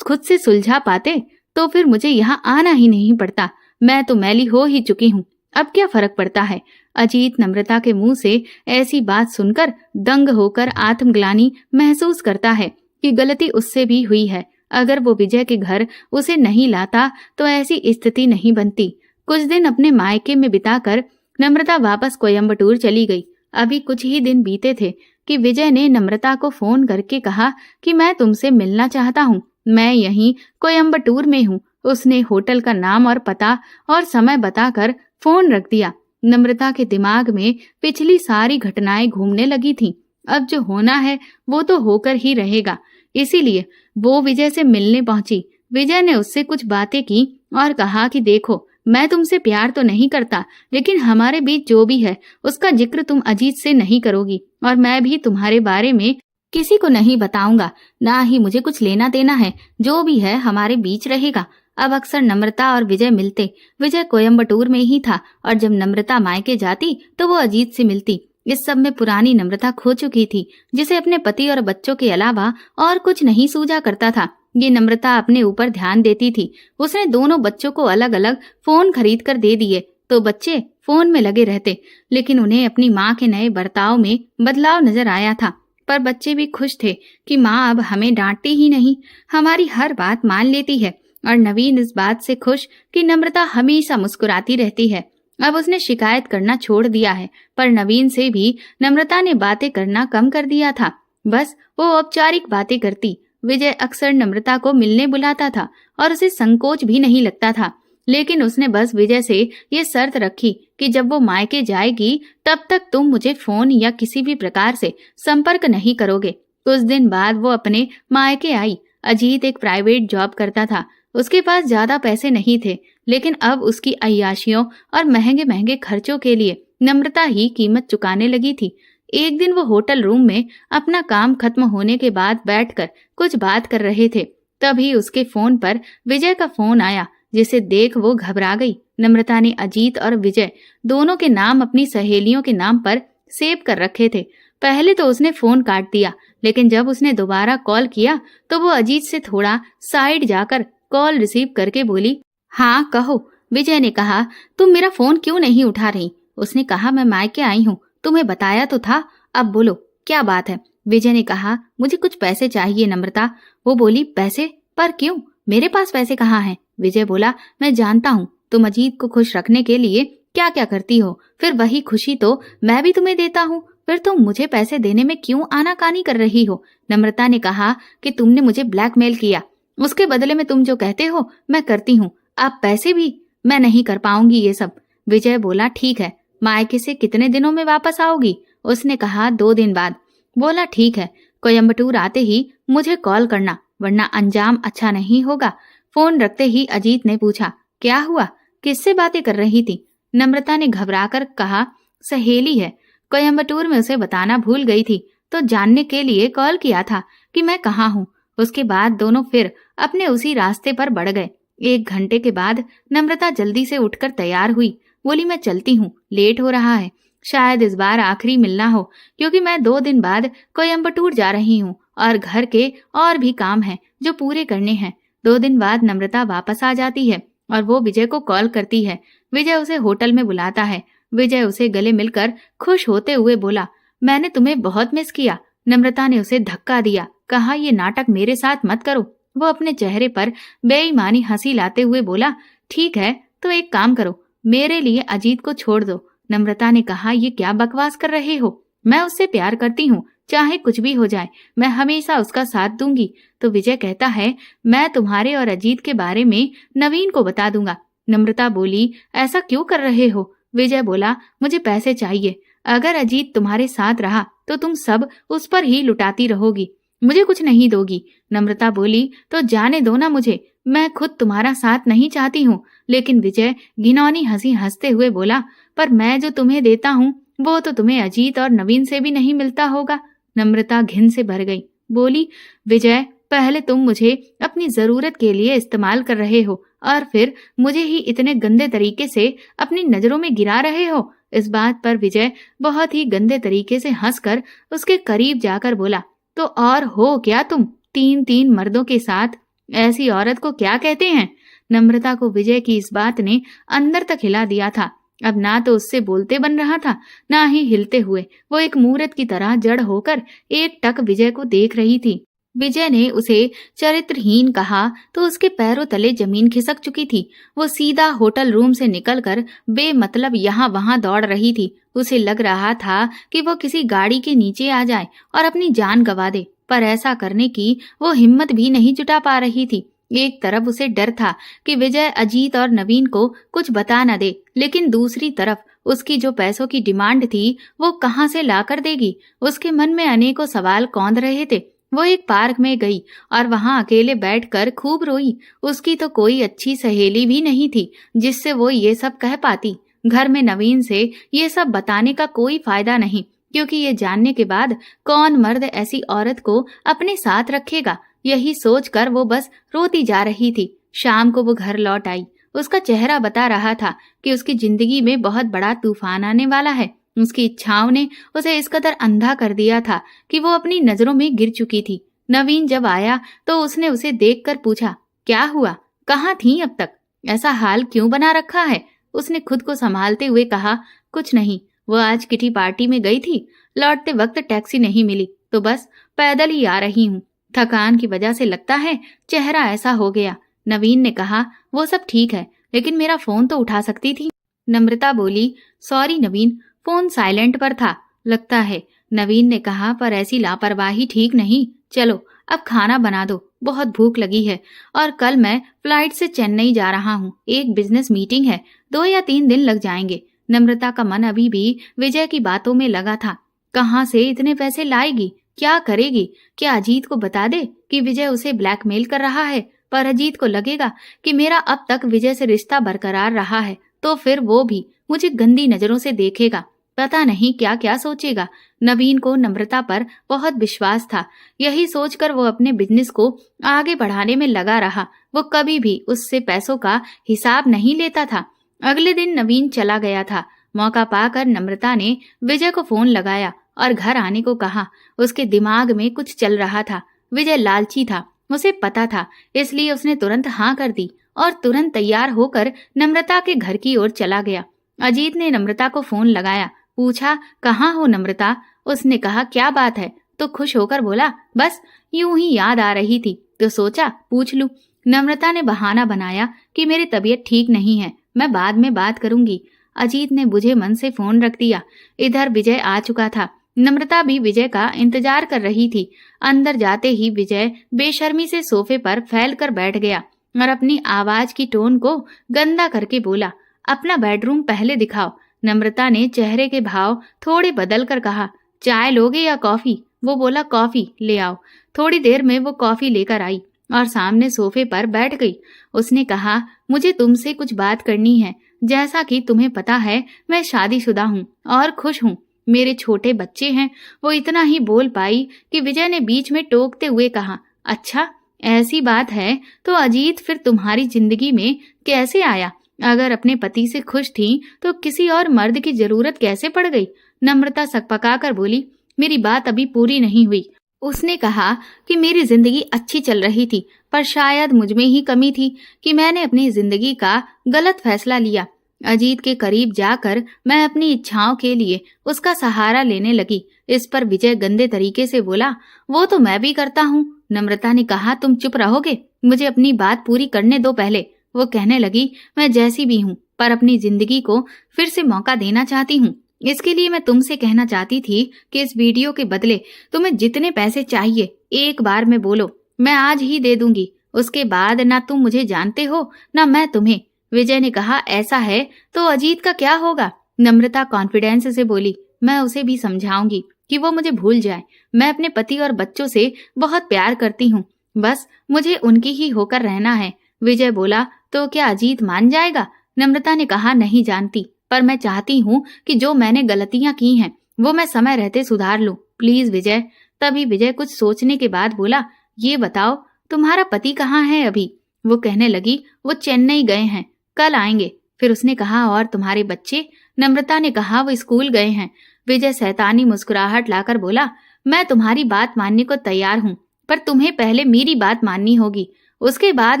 खुद से सुलझा पाते तो फिर मुझे यहाँ आना ही नहीं पड़ता। मैं तो मैली हो ही चुकी हूँ, अब क्या फर्क पड़ता है? अजीत नम्रता के मुंह से ऐसी बात सुनकर दंग होकर आत्मग्लानि महसूस करता है कि गलती उससे भी हुई है। अगर वो विजय के घर उसे नहीं लाता तो ऐसी स्थिति नहीं बनती। कुछ दिन अपने मायके में बिताकर नम्रता वापस कोयम्बटूर चली गई। अभी कुछ ही दिन बीते थे कि विजय ने नम्रता को फोन करके कहा कि मैं तुमसे मिलना चाहता हूँ, मैं यहीं कोयम्बटूर में हूँ। उसने होटल का नाम और पता और समय बताकर फोन रख दिया। नम्रता के दिमाग में पिछली सारी घटनाएं घूमने लगी थीं। अब जो होना है वो तो होकर ही रहेगा, इसीलिए वो विजय से मिलने पहुंची। विजय ने उससे कुछ बातें की और कहा कि देखो, मैं तुमसे प्यार तो नहीं करता, लेकिन हमारे बीच जो भी है उसका जिक्र तुम अजीत से नहीं करोगी और मैं भी तुम्हारे बारे में किसी को नहीं बताऊंगा, ना ही मुझे कुछ लेना देना है। जो भी है हमारे बीच रहेगा। अब अक्सर नम्रता और विजय मिलते। विजय कोयम्बटूर में ही था और जब नम्रता मायके जाती तो वो अजीत से मिलती। इस सब में पुरानी नम्रता खो चुकी थी, जिसे अपने पति और बच्चों के अलावा और कुछ नहीं सूझा करता था। ये नम्रता अपने ऊपर ध्यान देती थी। उसने दोनों बच्चों को अलग अलग फोन खरीद कर दे दिए तो बच्चे फोन में लगे रहते, लेकिन उन्हें अपनी माँ के नए बर्ताव में बदलाव नजर आया था। पर बच्चे भी खुश थे कि माँ अब हमें डांटती ही नहीं, हमारी हर बात मान लेती है। और नवीन इस बात से खुश कि नम्रता हमेशा मुस्कुराती रहती है। अब उसने शिकायत करना छोड़ दिया है, पर नवीन से भी नम्रता ने बातें करना कम कर दिया था। बस वो औपचारिक बातें करती। विजय अक्सर नम्रता को मिलने बुलाता था और उसे संकोच भी नहीं लगता था, लेकिन उसने बस विजय से ये शर्त रखी कि जब वो मायके जाएगी तब तक तुम मुझे फोन या किसी भी प्रकार से संपर्क नहीं करोगे। कुछ दिन बाद वो अपने मायके आई। अजीत एक प्राइवेट जॉब करता था। उसके पास ज्यादा पैसे नहीं थे, लेकिन अब उसकी अय्याशियों और महंगे महंगे खर्चों के लिए नम्रता ही कीमत चुकाने लगी थी। एक दिन वो होटल रूम में अपना काम खत्म होने के बाद बैठकर कुछ बात कर रहे थे। तभी उसके फोन पर विजय का फोन आया, जिसे देख वो घबरा गई। नम्रता ने अजीत और विजय दोनों के नाम अपनी सहेलियों के नाम पर सेव कर रखे थे। पहले तो उसने फोन काट दिया, लेकिन जब उसने दोबारा कॉल किया तो वो अजीत से थोड़ा साइड जाकर कॉल रिसीव करके बोली, हाँ कहो। विजय ने कहा, तुम मेरा फोन क्यों नहीं उठा रही? उसने कहा, मैं मायके आई हूँ, तुम्हें बताया तो था, अब बोलो क्या बात है? विजय ने कहा, मुझे कुछ पैसे चाहिए नम्रता। वो बोली, पैसे? पर क्यों? मेरे पास पैसे कहाँ हैं? विजय बोला, मैं जानता हूँ तुम अजीत को खुश रखने के लिए क्या क्या करती हो, फिर वही खुशी तो मैं भी तुम्हें देता हूँ, फिर तुम मुझे पैसे देने में क्यों आनाकानी कर रही हो? नम्रता ने कहा कि तुमने मुझे ब्लैकमेल किया, उसके बदले में तुम जो कहते हो मैं करती हूँ। आप पैसे भी? मैं नहीं कर पाऊंगी ये सब। विजय बोला, ठीक है, मायके से कितने दिनों में वापस आओगी? उसने कहा, 2 दिन बाद। बोला, ठीक है, कोयम्बटूर आते ही मुझे कॉल करना, वरना अंजाम अच्छा नहीं होगा। फोन रखते ही अजीत ने पूछा, क्या हुआ? किससे बातें कर रही थी? नम्रता ने घबराकर कहा, सहेली है, कोयम्बटूर में उसे बताना भूल गई थी तो जानने के लिए कॉल किया था कि मैं कहाँ हूँ। उसके बाद दोनों फिर अपने उसी रास्ते पर बढ़ गए। 1 घंटे के बाद नम्रता जल्दी से उठकर तैयार हुई। बोली, मैं चलती हूँ, लेट हो रहा है। शायद इस बार आखिरी मिलना हो, क्योंकि मैं 2 दिन बाद कोयम्बटूर जा रही हूँ और घर के और भी काम हैं जो पूरे करने हैं। 2 दिन बाद नम्रता वापस आ जाती है और वो विजय को कॉल करती है। विजय उसे होटल में बुलाता है। विजय उसे गले मिलकर खुश होते हुए बोला, मैंने तुम्हें बहुत मिस किया। नम्रता ने उसे धक्का दिया, कहा, ये नाटक मेरे साथ मत करो। वो अपने चेहरे पर बेईमानी हंसी लाते हुए बोला, ठीक है तो एक काम करो, मेरे लिए अजीत को छोड़ दो। नम्रता ने कहा, ये क्या बकवास कर रहे हो? मैं उससे प्यार करती हूँ, चाहे कुछ भी हो जाए, मैं हमेशा उसका साथ दूंगी। तो विजय कहता है, मैं तुम्हारे और अजीत के बारे में नवीन को बता दूंगा। नम्रता बोली, ऐसा क्यों कर रहे हो? विजय बोला, मुझे पैसे चाहिए। अगर अजीत तुम्हारे साथ रहा तो तुम सब उस पर ही लुटाती रहोगी, मुझे कुछ नहीं दोगी। नम्रता बोली, तो जाने दो ना मुझे, मैं खुद तुम्हारा साथ नहीं चाहती हूँ। लेकिन विजय घिनौनी हंसी हंसते हुए बोला, पर मैं जो तुम्हें देता हूँ वो तो तुम्हें अजीत और नवीन से भी नहीं मिलता होगा। नम्रता घिन से भर गई, बोली, विजय, पहले तुम मुझे अपनी जरूरत के लिए इस्तेमाल कर रहे हो और फिर मुझे ही इतने गंदे तरीके से अपनी नजरों में गिरा रहे हो। इस बात पर विजय बहुत ही गंदे तरीके से हंसकर उसके करीब जाकर बोला, तो और हो क्या तुम? 3 मर्दों के साथ ऐसी औरत को क्या कहते हैं? नम्रता को विजय की इस बात ने अंदर तक हिला दिया था। अब ना तो उससे बोलते बन रहा था, ना ही हिलते हुए। वो एक मूर्त की तरह जड़ होकर एक टक विजय को देख रही थी। विजय ने उसे चरित्रहीन कहा तो उसके पैरों तले जमीन खिसक चुकी थी। वो सीधा होटल रूम से निकलकर बेमतलब यहाँ वहां दौड़ रही थी। उसे लग रहा था कि वो किसी गाड़ी के नीचे आ जाए और अपनी जान गंवा दे, पर ऐसा करने की वो हिम्मत भी नहीं जुटा पा रही थी। एक तरफ उसे डर था कि विजय अजीत और नवीन को कुछ बता न दे, लेकिन दूसरी तरफ उसकी जो पैसों की डिमांड थी वो कहाँ से लाकर देगी। उसके मन में अनेकों सवाल कौंध रहे थे। वो एक पार्क में गई और वहां अकेले बैठकर खूब रोई। उसकी तो कोई अच्छी सहेली भी नहीं थी जिससे वो ये सब कह पाती। घर में नवीन से ये सब बताने का कोई फायदा नहीं, क्योंकि ये जानने के बाद कौन मर्द ऐसी औरत को अपने साथ रखेगा। यही सोचकर वो बस रोती जा रही थी। शाम को वो घर लौट आई। उसका चेहरा बता रहा था कि उसकी जिंदगी में बहुत बड़ा तूफान आने वाला है। उसकी इच्छाओं ने उसे इस कदर अंधा कर दिया था कि वो अपनी नजरों में गिर चुकी थी। नवीन जब आया तो उसने उसे देखकर पूछा, क्या हुआ? कहाँ थी अब तक? ऐसा हाल क्यों बना रखा है? उसने खुद को संभालते हुए कहा, कुछ नहीं, वो आज किटी पार्टी में गई थी। लौटते वक्त टैक्सी नहीं मिली तो बस पैदल ही आ रही हूँ। थकान की वजह से लगता है चेहरा ऐसा हो गया। नवीन ने कहा, वो सब ठीक है, लेकिन मेरा फोन तो उठा सकती थी। नम्रता बोली, सॉरी नवीन, फोन साइलेंट पर था लगता है। नवीन ने कहा, पर ऐसी लापरवाही ठीक नहीं। चलो अब खाना बना दो, बहुत भूख लगी है और कल मैं फ्लाइट से चेन्नई जा रहा हूँ। एक बिजनेस मीटिंग है, 2 या 3 दिन लग जाएंगे। नम्रता का मन अभी भी विजय की बातों में लगा था। कहाँ से इतने पैसे लाएगी? क्या करेगी? क्या अजीत को बता दे कि विजय उसे ब्लैकमेल कर रहा है? पर अजीत को लगेगा कि मेरा अब तक विजय से रिश्ता बरकरार रहा है तो फिर वो भी मुझे गंदी नजरों से देखेगा। पता नहीं क्या क्या सोचेगा। नवीन को नम्रता पर बहुत विश्वास था। यही सोचकर वो अपने बिजनेस को आगे बढ़ाने में लगा रहा। वो कभी भी उससे पैसों का हिसाब नहीं लेता था। अगले दिन नवीन चला गया था। मौका पाकर नम्रता ने विजय को फोन लगाया और घर आने को कहा। उसके दिमाग में कुछ चल रहा था। विजय लालची था, उसे पता था, इसलिए उसने तुरंत हाँ कर दी और तुरंत तैयार होकर नम्रता के घर की ओर चला गया। अजीत ने नम्रता को फोन लगाया, पूछा, कहाँ हो नम्रता? उसने कहा, क्या बात है? तो खुश होकर बोला, बस यूं ही याद आ रही थी तो सोचा पूछ लूं। नम्रता ने बहाना बनाया कि मेरी तबीयत ठीक नहीं है, मैं बाद में बात करूंगी। अजीत ने बुझे मन से फोन रख दिया। इधर विजय आ चुका था। नम्रता भी विजय का इंतजार कर रही थी। अंदर जाते ही विजय बेशर्मी से सोफे पर फैल कर बैठ गया और अपनी आवाज की टोन को गंदा करके बोला, अपना बेडरूम पहले दिखाओ। नम्रता ने चेहरे के भाव थोड़े बदल कर कहा, चाय लोगे या कॉफी? वो बोला, कॉफी ले आओ। थोड़ी देर में वो कॉफी लेकर आई। और सामने सोफे पर बैठ गई। उसने कहा, मुझे तुमसे कुछ बात करनी है। जैसा कि तुम्हें पता है, मैं शादीशुदा हूँ और खुश हूँ। मेरे छोटे बच्चे हैं। वो इतना ही बोल पाई कि विजय ने बीच में टोकते हुए कहा, अच्छा ऐसी बात है तो अजीत फिर तुम्हारी जिंदगी में कैसे आया? अगर अपने पति से खुश थी तो किसी और मर्द की जरूरत कैसे पड़ गई? नम्रता सकपकाकर बोली, मेरी बात अभी पूरी नहीं हुई। उसने कहा कि मेरी जिंदगी अच्छी चल रही थी, पर शायद मुझमें ही कमी थी कि मैंने अपनी जिंदगी का गलत फैसला लिया। अजीत के करीब जाकर मैं अपनी इच्छाओं के लिए उसका सहारा लेने लगी। इस पर विजय गंदे तरीके से बोला, वो तो मैं भी करता हूँ। नम्रता ने कहा, तुम चुप रहोगे? मुझे अपनी बात पूरी करने दो पहले। वो कहने लगी, मैं जैसी भी हूँ पर अपनी जिंदगी को फिर से मौका देना चाहती हूँ। इसके लिए मैं तुमसे कहना चाहती थी कि इस वीडियो के बदले तुम्हें जितने पैसे चाहिए एक बार में बोलो, मैं आज ही दे दूंगी। उसके बाद ना तुम मुझे जानते हो ना मैं तुम्हें। विजय ने कहा, ऐसा है तो अजीत का क्या होगा? नम्रता कॉन्फिडेंस से बोली, मैं उसे भी समझाऊंगी कि वो मुझे भूल जाए। मैं अपने पति और बच्चों से बहुत प्यार करती हूँ, बस मुझे उनकी ही होकर रहना है। विजय बोला, तो क्या अजीत मान जाएगा? नम्रता ने कहा, नहीं जानती, पर मैं चाहती हूँ कि जो मैंने गलतियां की हैं वो मैं समय रहते सुधार लूं। प्लीज विजय। तभी विजय कुछ सोचने के बाद बोला, ये बताओ तुम्हारा पति कहाँ है अभी? वो कहने लगी, वो चेन्नई गए हैं, कल आएंगे। फिर उसने कहा, और तुम्हारे बच्चे? नम्रता ने कहा, वो स्कूल गए हैं। विजय शैतानी मुस्कुराहट लाकर बोला, मैं तुम्हारी बात मानने को तैयार हूँ, पर तुम्हें पहले मेरी बात माननी होगी। उसके बाद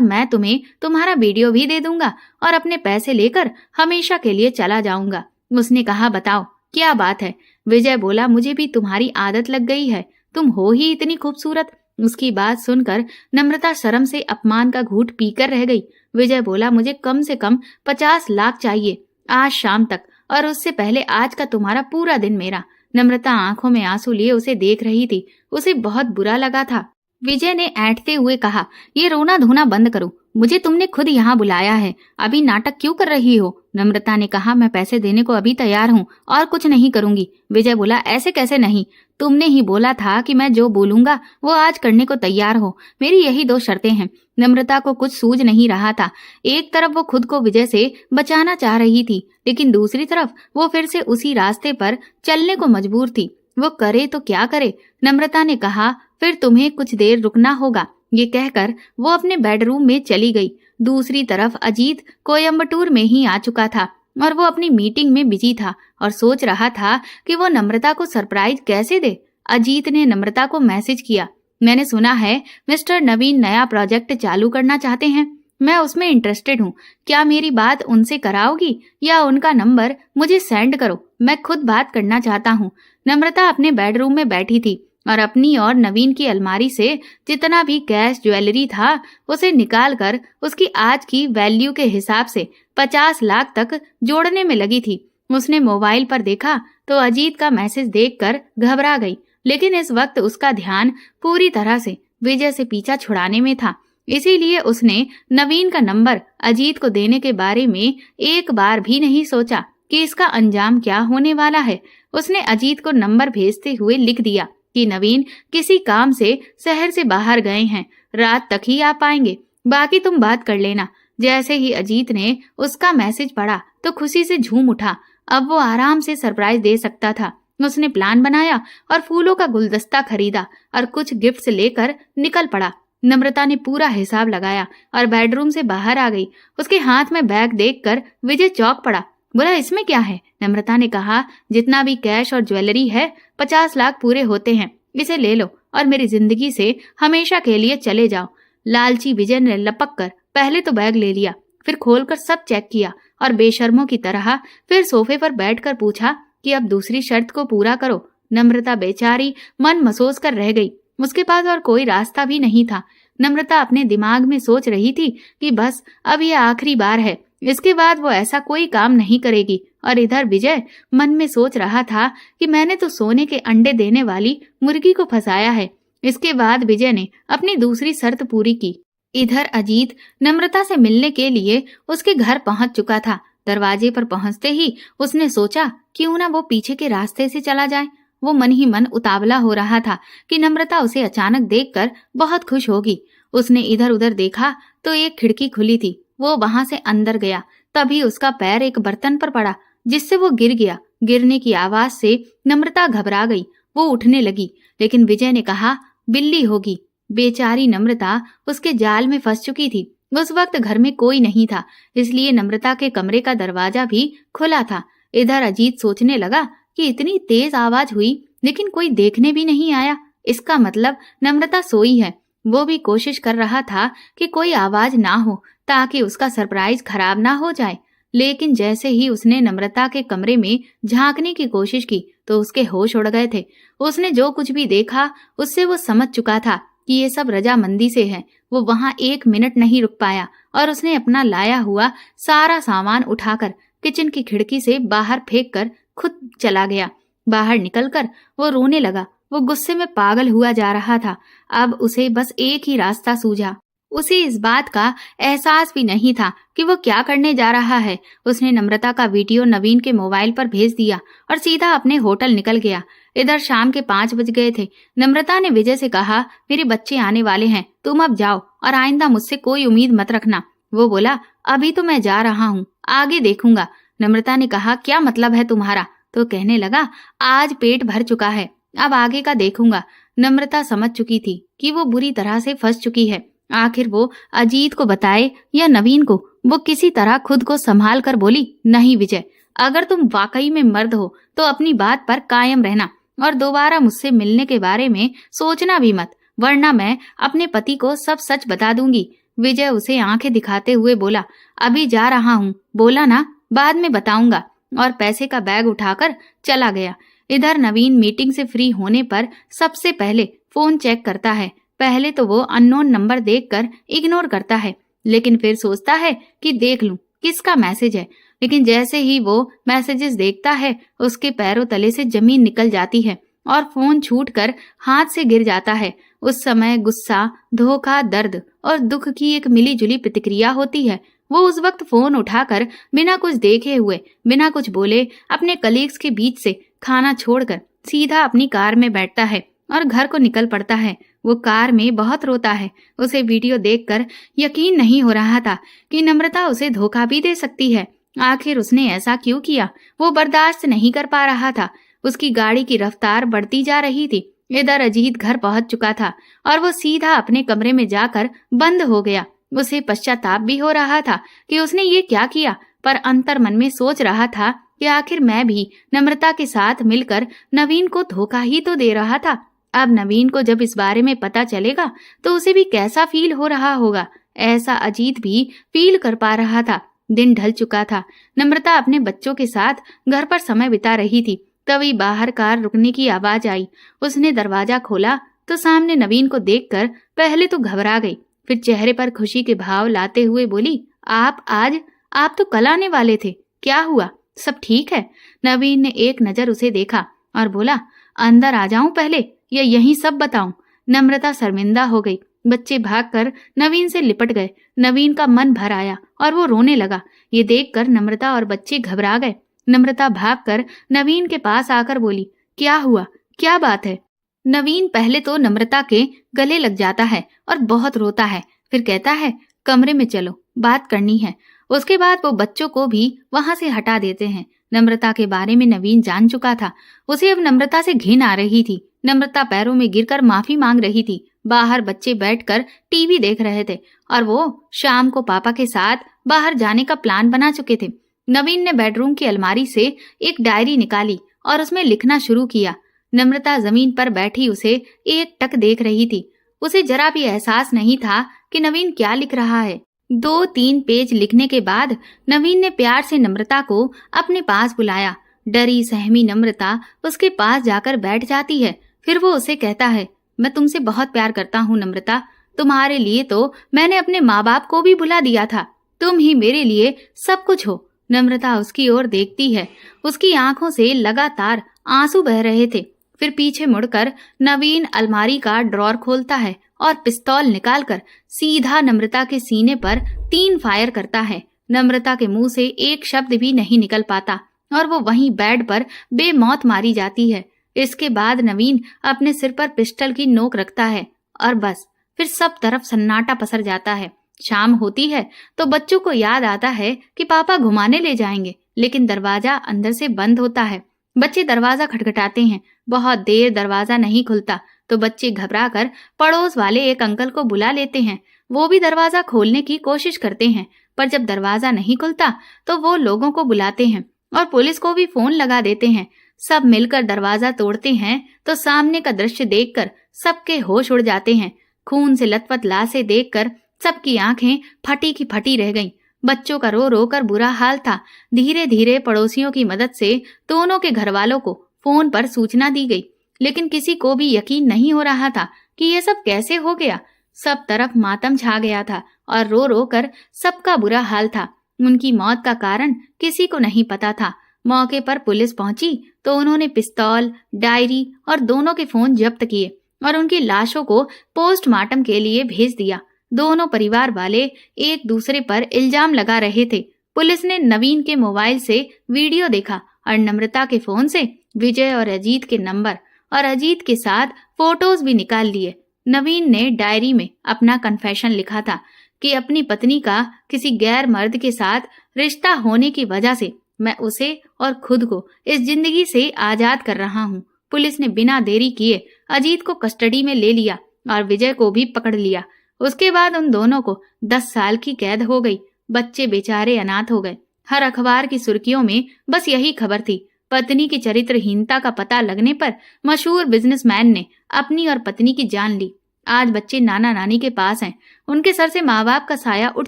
मैं तुम्हें तुम्हारा वीडियो भी दे दूंगा और अपने पैसे लेकर हमेशा के लिए चला जाऊंगा। उसने कहा, बताओ क्या बात है? विजय बोला, मुझे भी तुम्हारी आदत लग गई है, तुम हो ही इतनी खूबसूरत। उसकी बात सुनकर नम्रता शर्म से अपमान का घूंट पीकर रह गई। विजय बोला, मुझे कम से कम 50 लाख चाहिए आज शाम तक, और उससे पहले आज का तुम्हारा पूरा दिन मेरा। नम्रता आंखों में आंसू लिए उसे देख रही थी। उसे बहुत बुरा लगा था। विजय ने ऐंठते हुए कहा, ये रोना धोना बंद करो, मुझे तुमने खुद यहाँ बुलाया है, अभी नाटक क्यों कर रही हो? नम्रता ने कहा, मैं पैसे देने को अभी तैयार हूँ और कुछ नहीं करूंगी। विजय बोला, ऐसे कैसे नहीं? तुमने ही बोला था कि मैं जो बोलूंगा वो आज करने को तैयार हो। मेरी यही 2 शर्तें हैं। नम्रता को कुछ सूझ नहीं रहा था। एक तरफ वो खुद को विजय से बचाना चाह रही थी, लेकिन दूसरी तरफ वो फिर से उसी रास्ते पर चलने को मजबूर थी। वो करे तो क्या करे? नम्रता ने कहा, फिर तुम्हें कुछ देर रुकना होगा। ये कहकर वो अपने बेडरूम में चली गई। दूसरी तरफ अजीत कोयम्बटूर में ही आ चुका था और वो अपनी मीटिंग में बिजी था और सोच रहा था कि वो नम्रता को सरप्राइज कैसे दे। अजीत ने नम्रता को मैसेज किया, मैंने सुना है मिस्टर नवीन नया प्रोजेक्ट चालू करना चाहते हैं, मैं उसमें इंटरेस्टेड हूँ। क्या मेरी बात उनसे कराओगी या उनका नंबर मुझे सेंड करो, मैं खुद बात करना चाहता हूँ। नम्रता अपने बेडरूम में बैठी थी और अपनी और नवीन की अलमारी से जितना भी कैश ज्वेलरी था उसे निकालकर उसकी आज की वैल्यू के हिसाब से 50 लाख तक जोड़ने में लगी थी। उसने मोबाइल पर देखा तो अजीत का मैसेज देखकर घबरा गई, लेकिन इस वक्त उसका ध्यान पूरी तरह से विजय से पीछा छुड़ाने में था। इसीलिए उसने नवीन का नंबर अजीत को देने के बारे में एक बार भी नहीं सोचा कि इसका अंजाम क्या होने वाला है। उसने अजीत को नंबर भेजते हुए लिख दिया कि नवीन किसी काम से शहर से बाहर गए हैं, रात तक ही आ पाएंगे, बाकी तुम बात कर लेना। जैसे ही अजीत ने उसका मैसेज पढ़ा तो खुशी से झूम उठा। अब वो आराम से सरप्राइज दे सकता था। उसने प्लान बनाया और फूलों का गुलदस्ता खरीदा और कुछ गिफ्ट्स लेकर निकल पड़ा। नम्रता ने पूरा हिसाब लगाया और बेडरूम से बाहर आ गई। उसके हाथ में बैग देखकर विजय चौंक पड़ा। बोला, इसमें क्या है? नम्रता ने कहा, जितना भी कैश और ज्वेलरी है 50 लाख पूरे होते हैं, इसे ले लो और मेरी जिंदगी से हमेशा के लिए चले जाओ। लालची विजय ने लपक कर पहले तो बैग ले लिया, फिर खोलकर सब चेक किया और बेशर्मों की तरह फिर सोफे पर बैठकर पूछा कि अब दूसरी शर्त को पूरा करो। नम्रता बेचारी मन मसोस कर रह गई। उसके पास और कोई रास्ता भी नहीं था। नम्रता अपने दिमाग में सोच रही थी कि बस अब ये आखिरी बार है, इसके बाद वो ऐसा कोई काम नहीं करेगी। और इधर विजय मन में सोच रहा था कि मैंने तो सोने के अंडे देने वाली मुर्गी को फंसाया है। इसके बाद विजय ने अपनी दूसरी शर्त पूरी की। इधर अजीत नम्रता से मिलने के लिए उसके घर पहुंच चुका था। दरवाजे पर पहुंचते ही उसने सोचा क्यों ना वो पीछे के रास्ते से चला जाए। वो मन ही मन उतावला हो रहा था कि नम्रता उसे अचानक देखकर बहुत खुश होगी। उसने इधर उधर देखा तो एक खिड़की खुली थी। वो वहां से अंदर गया। तभी उसका पैर एक बर्तन पर पड़ा, जिससे वो गिर गया। गिरने की आवाज से नम्रता घबरा गई। वो उठने लगी, लेकिन विजय ने कहा, बिल्ली होगी। बेचारी नम्रता उसके जाल में फंस चुकी थी। उस वक्त घर में कोई नहीं था, इसलिए नम्रता के कमरे का दरवाजा भी खुला था। इधर अजीत सोचने लगा कि इतनी तेज आवाज हुई, लेकिन कोई देखने भी नहीं आया। इसका मतलब नम्रता सोई है। वो भी कोशिश कर रहा था कि कोई आवाज ना हो, ताकि उसका सरप्राइज खराब ना हो जाए। लेकिन जैसे ही उसने नम्रता के कमरे में झांकने की कोशिश की तो उसके होश उड़ गए थे। उसने जो कुछ भी देखा उससे वो समझ चुका था कि ये सब रजामंदी से है। वो वहां 1 मिनट नहीं रुक पाया और उसने अपना लाया हुआ सारा सामान उठाकर किचन की खिड़की से बाहर फेंक कर खुद चला गया। बाहर निकलकर वो रोने लगा। वो गुस्से में पागल हुआ जा रहा था। अब उसे बस एक ही रास्ता सूझा। उसे इस बात का एहसास भी नहीं था कि वो क्या करने जा रहा है। उसने नम्रता का वीडियो नवीन के मोबाइल पर भेज दिया और सीधा अपने होटल निकल गया। इधर शाम के 5 बज गए थे। नम्रता ने विजय से कहा, मेरे बच्चे आने वाले हैं, तुम अब जाओ और आइंदा मुझसे कोई उम्मीद मत रखना। वो बोला, अभी तो मैं जा रहा हूँ, आगे देखूंगा। नम्रता ने कहा, क्या मतलब है तुम्हारा? तो कहने लगा, आज पेट भर चुका है, अब आगे का देखूंगा। नम्रता समझ चुकी थी कि वो बुरी तरह से फंस चुकी है। आखिर वो अजीत को बताए या नवीन को? वो किसी तरह खुद को संभाल कर बोली, नहीं विजय, अगर तुम वाकई में मर्द हो तो अपनी बात पर कायम रहना और दोबारा मुझसे मिलने के बारे में सोचना भी मत, वरना मैं अपने पति को सब सच बता दूंगी। विजय उसे आंखें दिखाते हुए बोला, अभी जा रहा हूँ, बोला ना, बाद में बताऊंगा। और पैसे का बैग उठाकर चला गया। इधर नवीन मीटिंग से फ्री होने पर सबसे पहले फोन चेक करता है। पहले तो वो अननोन नंबर देखकर इग्नोर करता है, लेकिन फिर सोचता है कि देख लूं किसका मैसेज है। लेकिन जैसे ही वो मैसेजेस देखता है, उसके पैरों तले से जमीन निकल जाती है और फोन छूटकर हाथ से गिर जाता है। उस समय गुस्सा, धोखा, दर्द और दुख की एक मिलीजुली प्रतिक्रिया होती है। वो उस वक्त फोन उठाकर बिना कुछ देखे हुए, बिना कुछ बोले, अपने कलीग्स के बीच से खाना छोड़कर सीधा अपनी कार में बैठता है और घर को निकल पड़ता है। वो कार में बहुत रोता है। उसे वीडियो देखकर यकीन नहीं हो रहा था कि नम्रता उसे धोखा भी दे सकती है। आखिर उसने ऐसा क्यों किया? वो बर्दाश्त नहीं कर पा रहा था। उसकी गाड़ी की रफ्तार बढ़ती जा रही थी। इधर अजीत घर पहुंच चुका था और वो सीधा अपने कमरे में जाकर बंद हो गया। उसे पश्चाताप भी हो रहा था कि उसने ये क्या किया, पर अंतर मन में सोच रहा था कि आखिर मैं भी नम्रता के साथ मिलकर नवीन को धोखा ही तो दे रहा था। अब नवीन को जब इस बारे में पता चलेगा तो उसे भी कैसा फील हो रहा होगा। ऐसा अजीत भी फील कर पा रहा था। दिन ढल चुका था। नम्रता अपने बच्चों के साथ घर पर समय बिता रही थी। तभी बाहर कार रुकने की आवाज आई। उसने दरवाजा खोला तो सामने नवीन को देखकर पहले तो घबरा गई, फिर चेहरे पर खुशी के भाव लाते हुए बोली, आप तो कल आने वाले थे, क्या हुआ, सब ठीक है? नवीन ने एक नजर उसे देखा और बोला, अंदर आ जाऊं पहले या यहीं सब बताऊं? नम्रता शर्मिंदा हो गई। बच्चे भागकर नवीन से लिपट गए। नवीन का मन भर आया और वो रोने लगा। ये देखकर नम्रता और बच्चे घबरा गए। नम्रता भागकर नवीन के पास आकर बोली, क्या हुआ, क्या बात है? नवीन पहले तो नम्रता के गले लग जाता है और बहुत रोता है। फिर कहता है, कमरे में चलो, बात करनी है। उसके बाद वो बच्चों को भी वहां से हटा देते हैं। नम्रता के बारे में नवीन जान चुका था। उसे अब नम्रता से घिन आ रही थी। नम्रता पैरों में गिरकर माफी मांग रही थी। बाहर बच्चे बैठकर टीवी देख रहे थे और वो शाम को पापा के साथ बाहर जाने का प्लान बना चुके थे। नवीन ने बेडरूम की अलमारी से एक डायरी निकाली और उसमें लिखना शुरू किया। नम्रता जमीन पर बैठी उसे एक टक देख रही थी। उसे जरा भी एहसास नहीं था कि नवीन क्या लिख रहा है। 2-3 पेज लिखने के बाद नवीन ने प्यार से नम्रता को अपने पास बुलाया। डरी सहमी नम्रता उसके पास जाकर बैठ जाती है। फिर वो उसे कहता है, मैं तुमसे बहुत प्यार करता हूँ नम्रता। तुम्हारे लिए तो मैंने अपने माँ बाप को भी भुला दिया था। तुम ही मेरे लिए सब कुछ हो। नम्रता उसकी ओर देखती है। उसकी आंखों से लगातार आंसू बह रहे थे। फिर पीछे मुड़कर नवीन अलमारी का ड्रॉर खोलता है और पिस्तौल निकालकर सीधा नम्रता के सीने पर 3 फायर करता है। नम्रता के मुंह से एक शब्द भी नहीं निकल पाता और वो वहीं बेड पर बेमौत मारी जाती है। इसके बाद नवीन अपने सिर पर पिस्टल की नोक रखता है और बस फिर सब तरफ सन्नाटा पसर जाता है। शाम होती है तो बच्चों को याद आता है कि पापा घुमाने ले जाएंगे, लेकिन दरवाजा अंदर से बंद होता है। बच्चे दरवाजा खटखटाते हैं, बहुत देर दरवाजा नहीं खुलता तो बच्चे घबराकर पड़ोस वाले एक अंकल को बुला लेते हैं। वो भी दरवाजा खोलने की कोशिश करते हैं, पर जब दरवाजा नहीं खुलता तो वो लोगों को बुलाते हैं और पुलिस को भी फोन लगा देते हैं। सब मिलकर दरवाजा तोड़ते हैं तो सामने का दृश्य देखकर सबके होश उड़ जाते हैं। खून से लथपथ लाशें देखकर सबकी आंखें फटी की फटी रह गईं। बच्चों का रो रो कर बुरा हाल था। धीरे धीरे पड़ोसियों की मदद से दोनों के घर वालों को फोन पर सूचना दी गई, लेकिन किसी को भी यकीन नहीं हो रहा था कि ये सब कैसे हो गया। सब तरफ मातम छा गया था और रो रो कर सबका बुरा हाल था। उनकी मौत का कारण किसी को नहीं पता था। मौके पर पुलिस पहुंची तो उन्होंने पिस्तौल, डायरी और दोनों के फोन जब्त किए और उनकी लाशों को पोस्टमार्टम के लिए भेज दिया। दोनों परिवार वाले एक दूसरे पर इल्जाम लगा रहे थे। पुलिस ने नवीन के मोबाइल से वीडियो देखा और नम्रता के फोन से विजय और अजीत के नंबर और अजीत के साथ फोटोज भी निकाल लिए। नवीन ने डायरी में अपना कन्फेशन लिखा था कि अपनी पत्नी का किसी गैर मर्द के साथ रिश्ता होने की वजह से मैं उसे और खुद को इस जिंदगी से आजाद कर रहा हूँ। पुलिस ने बिना देरी किए अजीत को कस्टडी में ले लिया और विजय को भी पकड़ लिया। उसके बाद उन दोनों को 10 साल की कैद हो गई। बच्चे बेचारे अनाथ हो गए। हर अखबार की सुर्खियों में बस यही खबर थी। पत्नी की चरित्रहीनता का पता लगने पर मशहूर बिजनेसमैन ने अपनी और पत्नी की जान ली। आज बच्चे नाना नानी के पास हैं। उनके सर से माँ बाप का साया उठ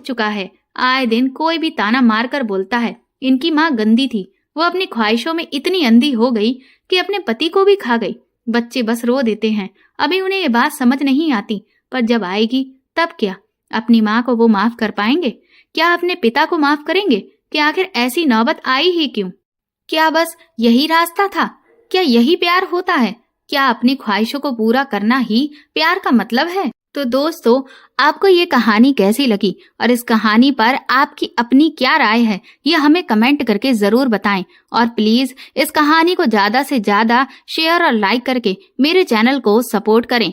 चुका है। आए दिन कोई भी ताना मार कर बोलता है, इनकी माँ गंदी थी, वो अपनी ख्वाहिशों में इतनी अंधी हो गई कि अपने पति को भी खा गई। बच्चे बस रो देते हैं। अभी उन्हें ये बात समझ नहीं आती, पर जब आएगी तब क्या? अपनी माँ को वो माफ कर पाएंगे? क्या अपने पिता को माफ करेंगे? कि आखिर ऐसी नौबत आई ही क्यों? क्या बस यही रास्ता था? क्या यही प्यार होता है? क्या अपनी ख्वाहिशों को पूरा करना ही प्यार का मतलब है? तो दोस्तों, आपको ये कहानी कैसी लगी और इस कहानी पर आपकी अपनी क्या राय है, ये हमें कमेंट करके जरूर बताएं। और प्लीज इस कहानी को ज्यादा से ज्यादा शेयर और लाइक करके मेरे चैनल को सपोर्ट करें।